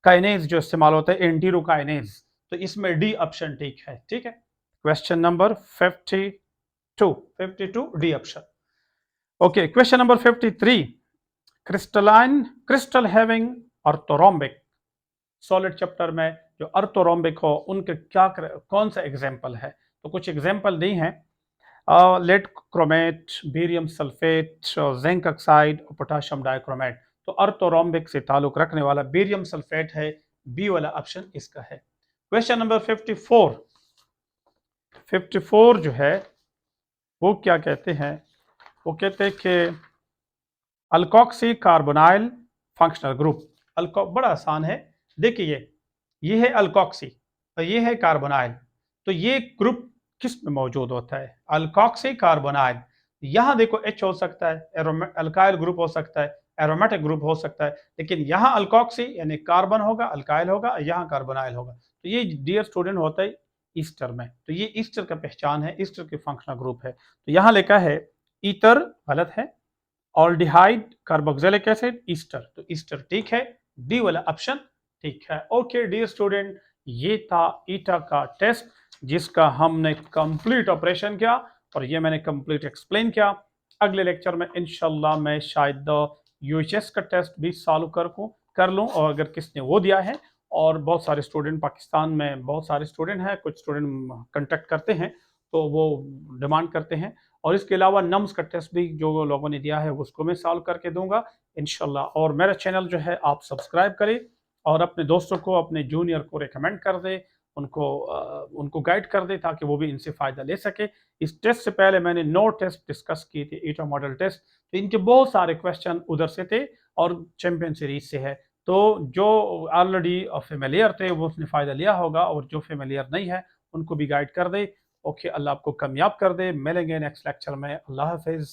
काइनेज जो इस्तेमाल होता है, एंटीरोकाइनेज। तो इसमें डी ऑप्शन ठीक है। ठीक है, question number 52, 52 D option. Okay, question number 53, crystalline crystal having orthorhombic. Solid chapter में जो ऑर्थोरोम्बिक हो उनके क्या कौन सा एग्जांपल है? तो कुछ एग्जांपल दी हैं, lead chromate, barium sulphate, zinc oxide और पोटाशियम डाइक्रोमेट। तो ऑर्थोरोम्बिक से ताल्लुक रखने वाला बेरियम सल्फेट है, बी वाला ऑप्शन इसका है। क्वेश्चन नंबर 54, 54 जो है वो क्या कहते हैं? वो कहते हैं कि अल्कोक्सी कार्बोनाइल फंक्शनल ग्रुप। अल्को बड़ा आसान है, देखिए ये है अल्कोक्सी और ये है कार्बोनाइल। तो ये ग्रुप किस में मौजूद होता है? Alkoxy carbonyl. यहाँ देखो एच हो सकता है, अल्काइल ग्रुप हो सकता है, एरोमेटिक ग्रुप हो सकता है, लेकिन यहाँ अल्कोक्सी यानी कार्बन होगा, अल्काइल होगा, यहाँ कार्बोनाइल होगा। तो ये डियर स्टूडेंट होता है ईस्टर में। तो ये ईस्टर का पहचान है, ईस्टर के फंक्शनल ग्रुप है। तो यहाँ लिखा है ईथर गलत है, ऑल्डिहाइड, कार्बोक्सिलिक एसिड, ईस्टर। तो ईस्टर ठीक है, डी वाला ऑप्शन ठीक है। ओके डियर स्टूडेंट, ये था ईटा का टेस्ट जिसका हमने कंप्लीट ऑपरेशन किया और ये मैंने कंप्लीट एक्सप्लेन किया। अगले लेक्चर में इंशाल्लाह मैं शायद यूएचएस का टेस्ट भी सॉल्व कर लूँ, और अगर किसने वो दिया है। और बहुत सारे स्टूडेंट पाकिस्तान में, बहुत सारे स्टूडेंट हैं, कुछ स्टूडेंट कांटेक्ट करते हैं तो वो डिमांड करते हैं। और इसके अलावा नम्स का टेस्ट भी जो लोगों ने दिया है उसको मैं सॉल्व करके दूंगा इंशाल्लाह। और मेरा चैनल जो है आप सब्सक्राइब करें और अपने दोस्तों को, अपने जूनियर को रिकमेंड कर दे, उनको गाइड कर दे ताकि वो भी इनसे फ़ायदा ले सके। इस टेस्ट से पहले मैंने 9 टेस्ट डिस्कस किए थे, ईटा मॉडल टेस्ट। तो इनके बहुत सारे क्वेश्चन उधर से थे और चैंपियन सीरीज से है। तो जो ऑलरेडी फेमिलियर थे वो उसने फ़ायदा लिया होगा, और जो फेमिलियर नहीं है उनको भी गाइड कर दे। ओके, अल्लाह आपको कामयाब कर दे। मिलेंगे नेक्स्ट लेक्चर में। अल्लाह हाफिज़।